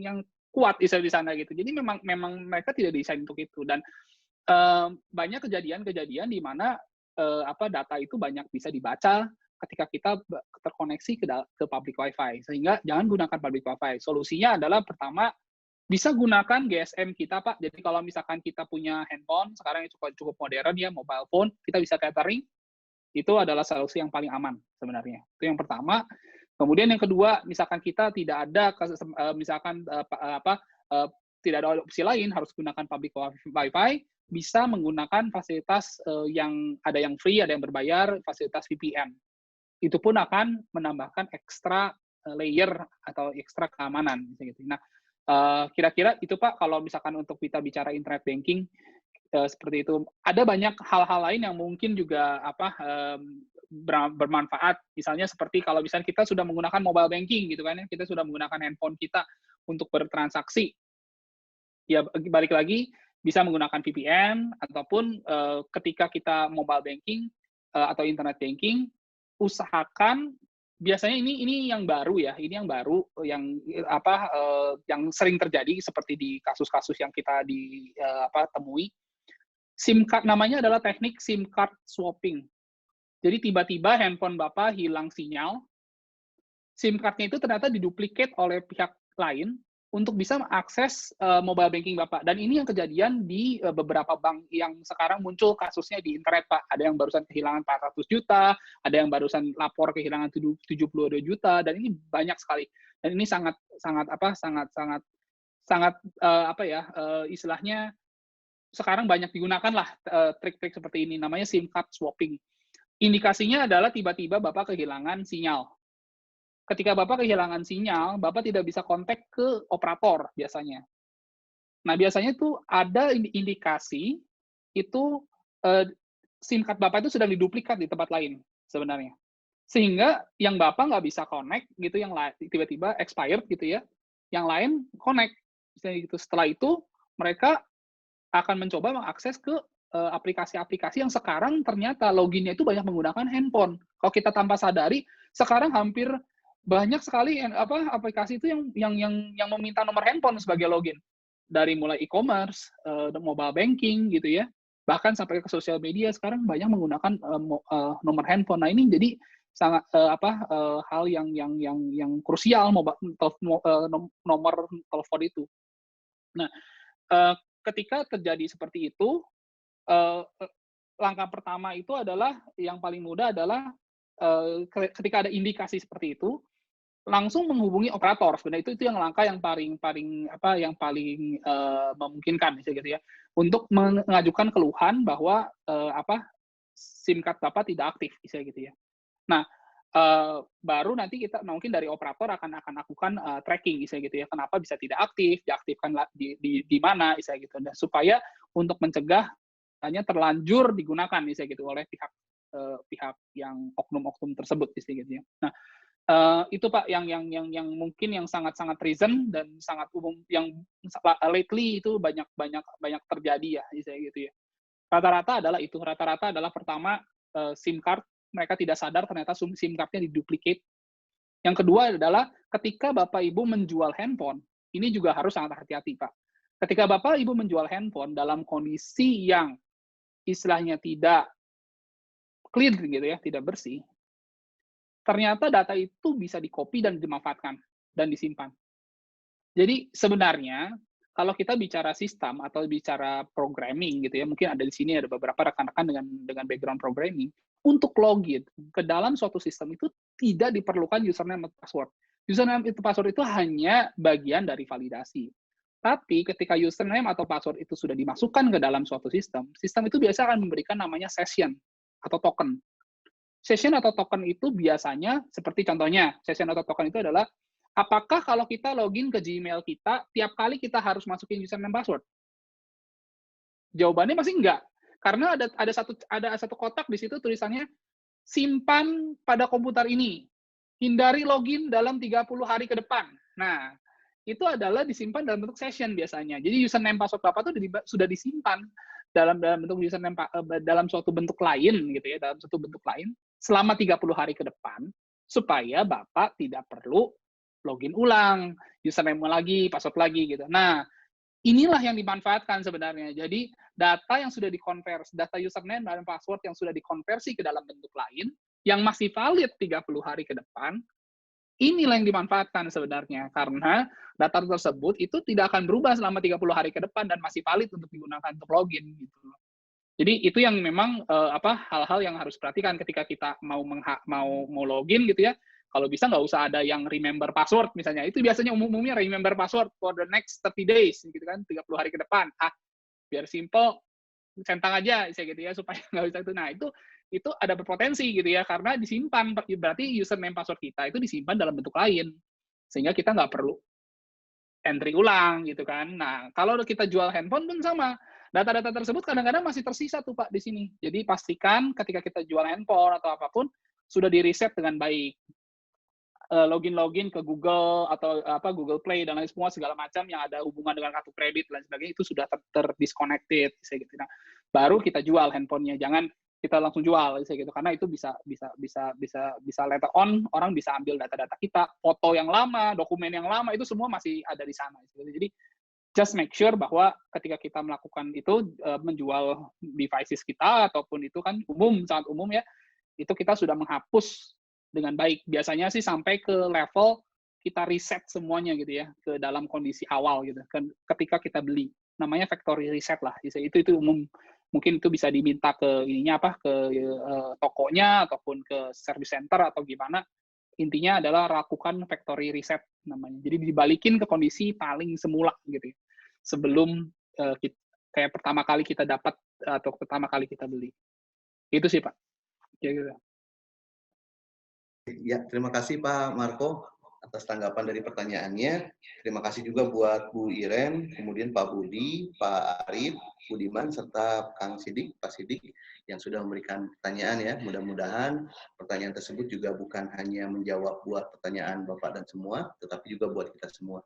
yang kuat di sana gitu. Jadi memang mereka tidak desain untuk itu, dan banyak kejadian di mana data itu banyak bisa dibaca ketika kita terkoneksi ke public wifi, sehingga jangan gunakan public wifi. Solusinya adalah pertama, bisa gunakan GSM kita, Pak. Jadi kalau misalkan kita punya handphone, sekarang yang cukup modern ya, mobile phone, kita bisa tethering, itu adalah solusi yang paling aman sebenarnya. Itu yang pertama. Kemudian yang kedua, misalkan kita tidak ada, tidak ada opsi lain, harus gunakan public wifi, bisa menggunakan fasilitas yang ada yang free, ada yang berbayar, fasilitas VPN. Itu pun akan menambahkan ekstra layer atau ekstra keamanan. Gitu. Nah, kira-kira itu Pak, kalau misalkan untuk kita bicara internet banking seperti itu. Ada banyak hal-hal lain yang mungkin juga bermanfaat. Misalnya seperti kalau misalnya kita sudah menggunakan mobile banking gitu kan ya, kita sudah menggunakan handphone kita untuk bertransaksi. Ya balik lagi bisa menggunakan VPN ataupun ketika kita mobile banking atau internet banking, usahakan biasanya ini yang baru ya, yang sering terjadi seperti di kasus-kasus yang kita temui. SIM card namanya adalah teknik SIM card swapping. Jadi tiba-tiba handphone Bapak hilang sinyal, SIM card-nya itu ternyata diduplikat oleh pihak lain untuk bisa mengakses mobile banking Bapak. Dan ini yang kejadian di beberapa bank yang sekarang muncul kasusnya di internet, Pak. Ada yang barusan kehilangan 400 juta, ada yang barusan lapor kehilangan 72 juta, dan ini banyak sekali. Dan ini istilahnya sekarang banyak digunakan lah trik-trik seperti ini, namanya SIM card swapping. Indikasinya adalah tiba-tiba Bapak kehilangan sinyal. Ketika Bapak kehilangan sinyal, Bapak tidak bisa kontak ke operator biasanya. Nah, biasanya itu ada indikasi itu SIM card Bapak itu sedang diduplikat di tempat lain sebenarnya. Sehingga yang Bapak nggak bisa connect gitu, yang tiba-tiba expired gitu ya, yang lain connect. Gitu. Setelah itu mereka akan mencoba mengakses ke aplikasi-aplikasi yang sekarang ternyata loginnya itu banyak menggunakan handphone. Kalau kita tanpa sadari, sekarang hampir banyak sekali aplikasi itu yang meminta nomor handphone sebagai login, dari mulai e-commerce, mobile banking gitu ya, bahkan sampai ke sosial media sekarang banyak menggunakan nomor handphone. Nah ini jadi hal yang krusial nomor telepon itu. Nah, ketika terjadi seperti itu, langkah pertama itu adalah yang paling mudah adalah ketika ada indikasi seperti itu, langsung menghubungi operator. Sebenarnya itu yang langkah yang paling memungkinkan gitu ya, untuk mengajukan keluhan bahwa SIM card Bapak tidak aktif gitu ya. Nah, baru nanti kita mungkin dari operator akan lakukan tracking gitu ya, kenapa bisa tidak aktif, diaktifkan di mana gitu, dan supaya untuk mencegah hanya terlanjur digunakan gitu oleh pihak yang oknum-oknum tersebut gitu ya. Nah, itu Pak yang mungkin yang sangat recent dan sangat umum, yang lately itu banyak terjadi ya gitu ya. Rata-rata adalah pertama, SIM card mereka tidak sadar ternyata SIM card-nya diduplicate. Yang kedua adalah ketika Bapak Ibu menjual handphone, ini juga harus sangat hati-hati Pak. Ketika Bapak Ibu menjual handphone dalam kondisi yang istilahnya tidak clean gitu ya, tidak bersih, ternyata data itu bisa di-copy dan dimanfaatkan dan disimpan. Jadi sebenarnya kalau kita bicara sistem atau bicara programming gitu ya, mungkin ada di sini ada beberapa rekan-rekan dengan background programming, untuk login ke dalam suatu sistem itu tidak diperlukan username atau password. Username itu password itu hanya bagian dari validasi. Tapi ketika username atau password itu sudah dimasukkan ke dalam suatu sistem itu biasa akan memberikan namanya session atau token. Session atau token itu biasanya, seperti contohnya, session atau token itu adalah, apakah kalau kita login ke Gmail kita, tiap kali kita harus masukin username password? Jawabannya pasti enggak. Karena ada satu kotak di situ tulisannya, simpan pada komputer ini. Hindari login dalam 30 hari ke depan. Nah, itu adalah disimpan dalam bentuk session biasanya. Jadi username password Bapak itu sudah disimpan dalam bentuk username dalam suatu bentuk lain gitu ya, dalam suatu bentuk lain selama 30 hari ke depan, supaya Bapak tidak perlu login ulang, username lagi, password lagi gitu. Nah, inilah yang dimanfaatkan sebenarnya. Jadi data yang sudah dikonversi, data username dan password yang sudah dikonversi ke dalam bentuk lain, yang masih valid 30 hari ke depan, inilah yang dimanfaatkan sebenarnya. Karena data tersebut itu tidak akan berubah selama 30 hari ke depan dan masih valid untuk digunakan untuk login gitu. Jadi itu yang memang hal-hal yang harus perhatikan ketika kita mau login gitu ya. Kalau bisa nggak usah ada yang remember password misalnya. Itu biasanya umumnya remember password for the next 30 days gitu kan, 30 hari ke depan. Biar simple, centang aja gitu ya, supaya nggak bisa itu. Nah, itu ada berpotensi gitu ya, karena disimpan, berarti username password kita itu disimpan dalam bentuk lain. Sehingga kita nggak perlu entry ulang gitu kan. Nah, kalau kita jual handphone pun sama. Data-data tersebut kadang-kadang masih tersisa tuh Pak di sini. Jadi pastikan ketika kita jual handphone atau apapun sudah di-reset dengan baik. Login ke Google atau Google Play dan lain semua segala macam yang ada hubungan dengan kartu kredit dan sebagainya itu sudah terdisconnected gitu. Nah, baru kita jual handphonenya. Jangan kita langsung jual gitu, karena itu bisa later on orang bisa ambil data-data kita, foto yang lama, dokumen yang lama itu semua masih ada di sana gitu. Jadi just make sure bahwa ketika kita melakukan itu menjual devices kita ataupun itu kan sangat umum ya, itu kita sudah menghapus dengan baik. Biasanya sih sampai ke level kita reset semuanya gitu ya, ke dalam kondisi awal gitu. Ketika kita beli, namanya factory reset lah. Itu umum. Mungkin itu bisa diminta ke ke tokonya ataupun ke service center atau gimana. Intinya adalah lakukan factory reset namanya. Jadi dibalikin ke kondisi paling semula gitu ya. Sebelum kayak pertama kali kita dapat atau pertama kali kita beli. Itu sih Pak. Ya gitu. Ya, terima kasih Pak Marco atas tanggapan dari pertanyaannya. Terima kasih juga buat Bu Iren, kemudian Pak Budi, Pak Arif, Budiman, serta Kang Sidik, Pak Sidik, yang sudah memberikan pertanyaan ya. Mudah-mudahan pertanyaan tersebut juga bukan hanya menjawab buat pertanyaan Bapak dan semua, tetapi juga buat kita semua.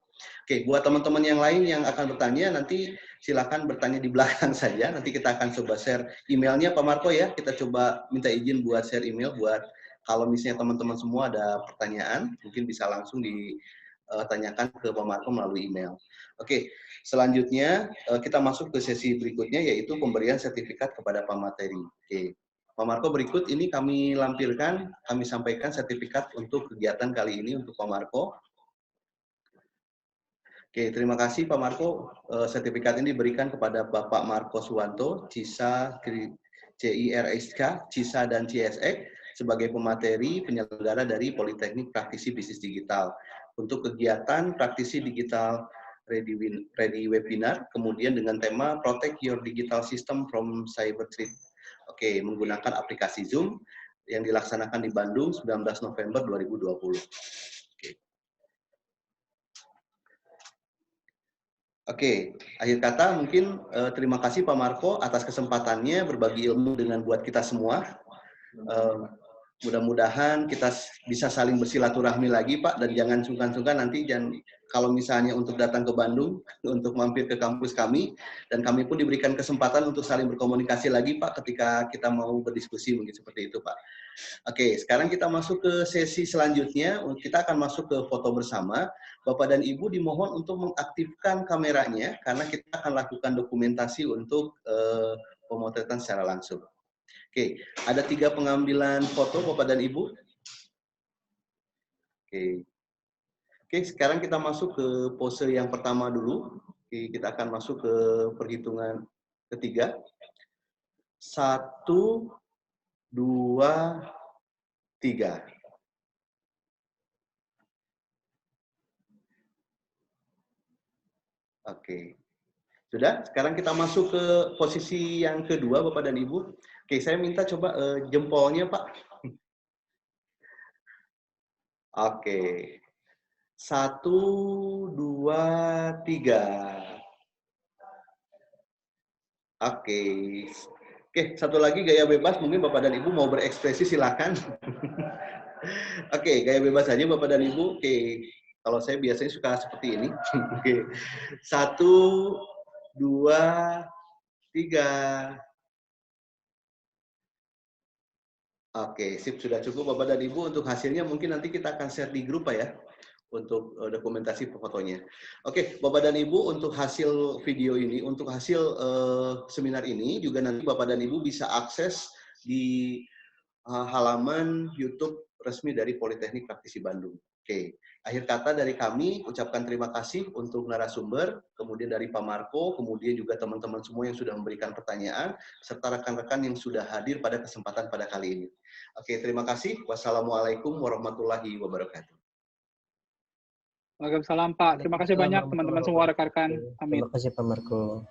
Oke, buat teman-teman yang lain yang akan bertanya, nanti silakan bertanya di belakang saja. Nanti kita akan coba share emailnya Pak Marco ya. Kita coba minta izin buat share email buat kalau misalnya teman-teman semua ada pertanyaan, mungkin bisa langsung ditanyakan ke Pak Marco melalui email. Oke, selanjutnya kita masuk ke sesi berikutnya, yaitu pemberian sertifikat kepada pemateri. Oke. Pak Marco, berikut ini kami lampirkan, kami sampaikan sertifikat untuk kegiatan kali ini untuk Pak Marco. Oke, terima kasih Pak Marco. Sertifikat ini diberikan kepada Bapak Marco Suwanto, CISA, CIRSK, CISA, dan CSX sebagai pemateri penyelenggara dari Politeknik Praktisi Bisnis Digital untuk kegiatan Praktisi Digital Ready Webinar, kemudian dengan tema Protect Your Digital System from Cyber Threat. Oke, menggunakan aplikasi Zoom yang dilaksanakan di Bandung 19 November 2020. Oke, akhir kata mungkin terima kasih Pak Marco atas kesempatannya berbagi ilmu dengan buat kita semua. Mudah-mudahan kita bisa saling bersilaturahmi lagi Pak, dan jangan sungkan-sungkan nanti kalau misalnya untuk datang ke Bandung untuk mampir ke kampus kami, dan kami pun diberikan kesempatan untuk saling berkomunikasi lagi Pak ketika kita mau berdiskusi, mungkin seperti itu Pak. Oke, sekarang kita masuk ke sesi selanjutnya. Kita akan masuk ke foto bersama. Bapak dan Ibu dimohon untuk mengaktifkan kameranya karena kita akan lakukan dokumentasi untuk pemotretan secara langsung. Oke, ada 3 pengambilan foto Bapak dan Ibu. Oke, sekarang kita masuk ke pose yang pertama dulu. Oke, kita akan masuk ke perhitungan ketiga. 1, 2, 3. Oke. Sudah, sekarang kita masuk ke posisi yang kedua, Bapak dan Ibu. Oke, saya minta coba jempolnya, Pak. Oke. 1, 2, 3. Oke. Oke, satu lagi gaya bebas, mungkin Bapak dan Ibu mau berekspresi, silakan. Oke, gaya bebas saja Bapak dan Ibu. Oke, kalau saya biasanya suka seperti ini. Oke. 1, 2, 3. Oke, sip, sudah cukup Bapak dan Ibu. Untuk hasilnya mungkin nanti kita akan share di grup Pak ya, untuk dokumentasi fotonya. Oke, Bapak dan Ibu, untuk hasil video ini, untuk hasil seminar ini, juga nanti Bapak dan Ibu bisa akses di halaman YouTube resmi dari Politeknik Praktisi Bandung. Oke, akhir kata dari kami, ucapkan terima kasih untuk narasumber, kemudian dari Pak Marco, kemudian juga teman-teman semua yang sudah memberikan pertanyaan, serta rekan-rekan yang sudah hadir pada kesempatan pada kali ini. Oke, terima kasih. Wassalamualaikum warahmatullahi wabarakatuh. Waalaikumsalam Pak. Terima kasih banyak teman-teman semua rekan-rekan. Amin. Terima kasih Pak Marco.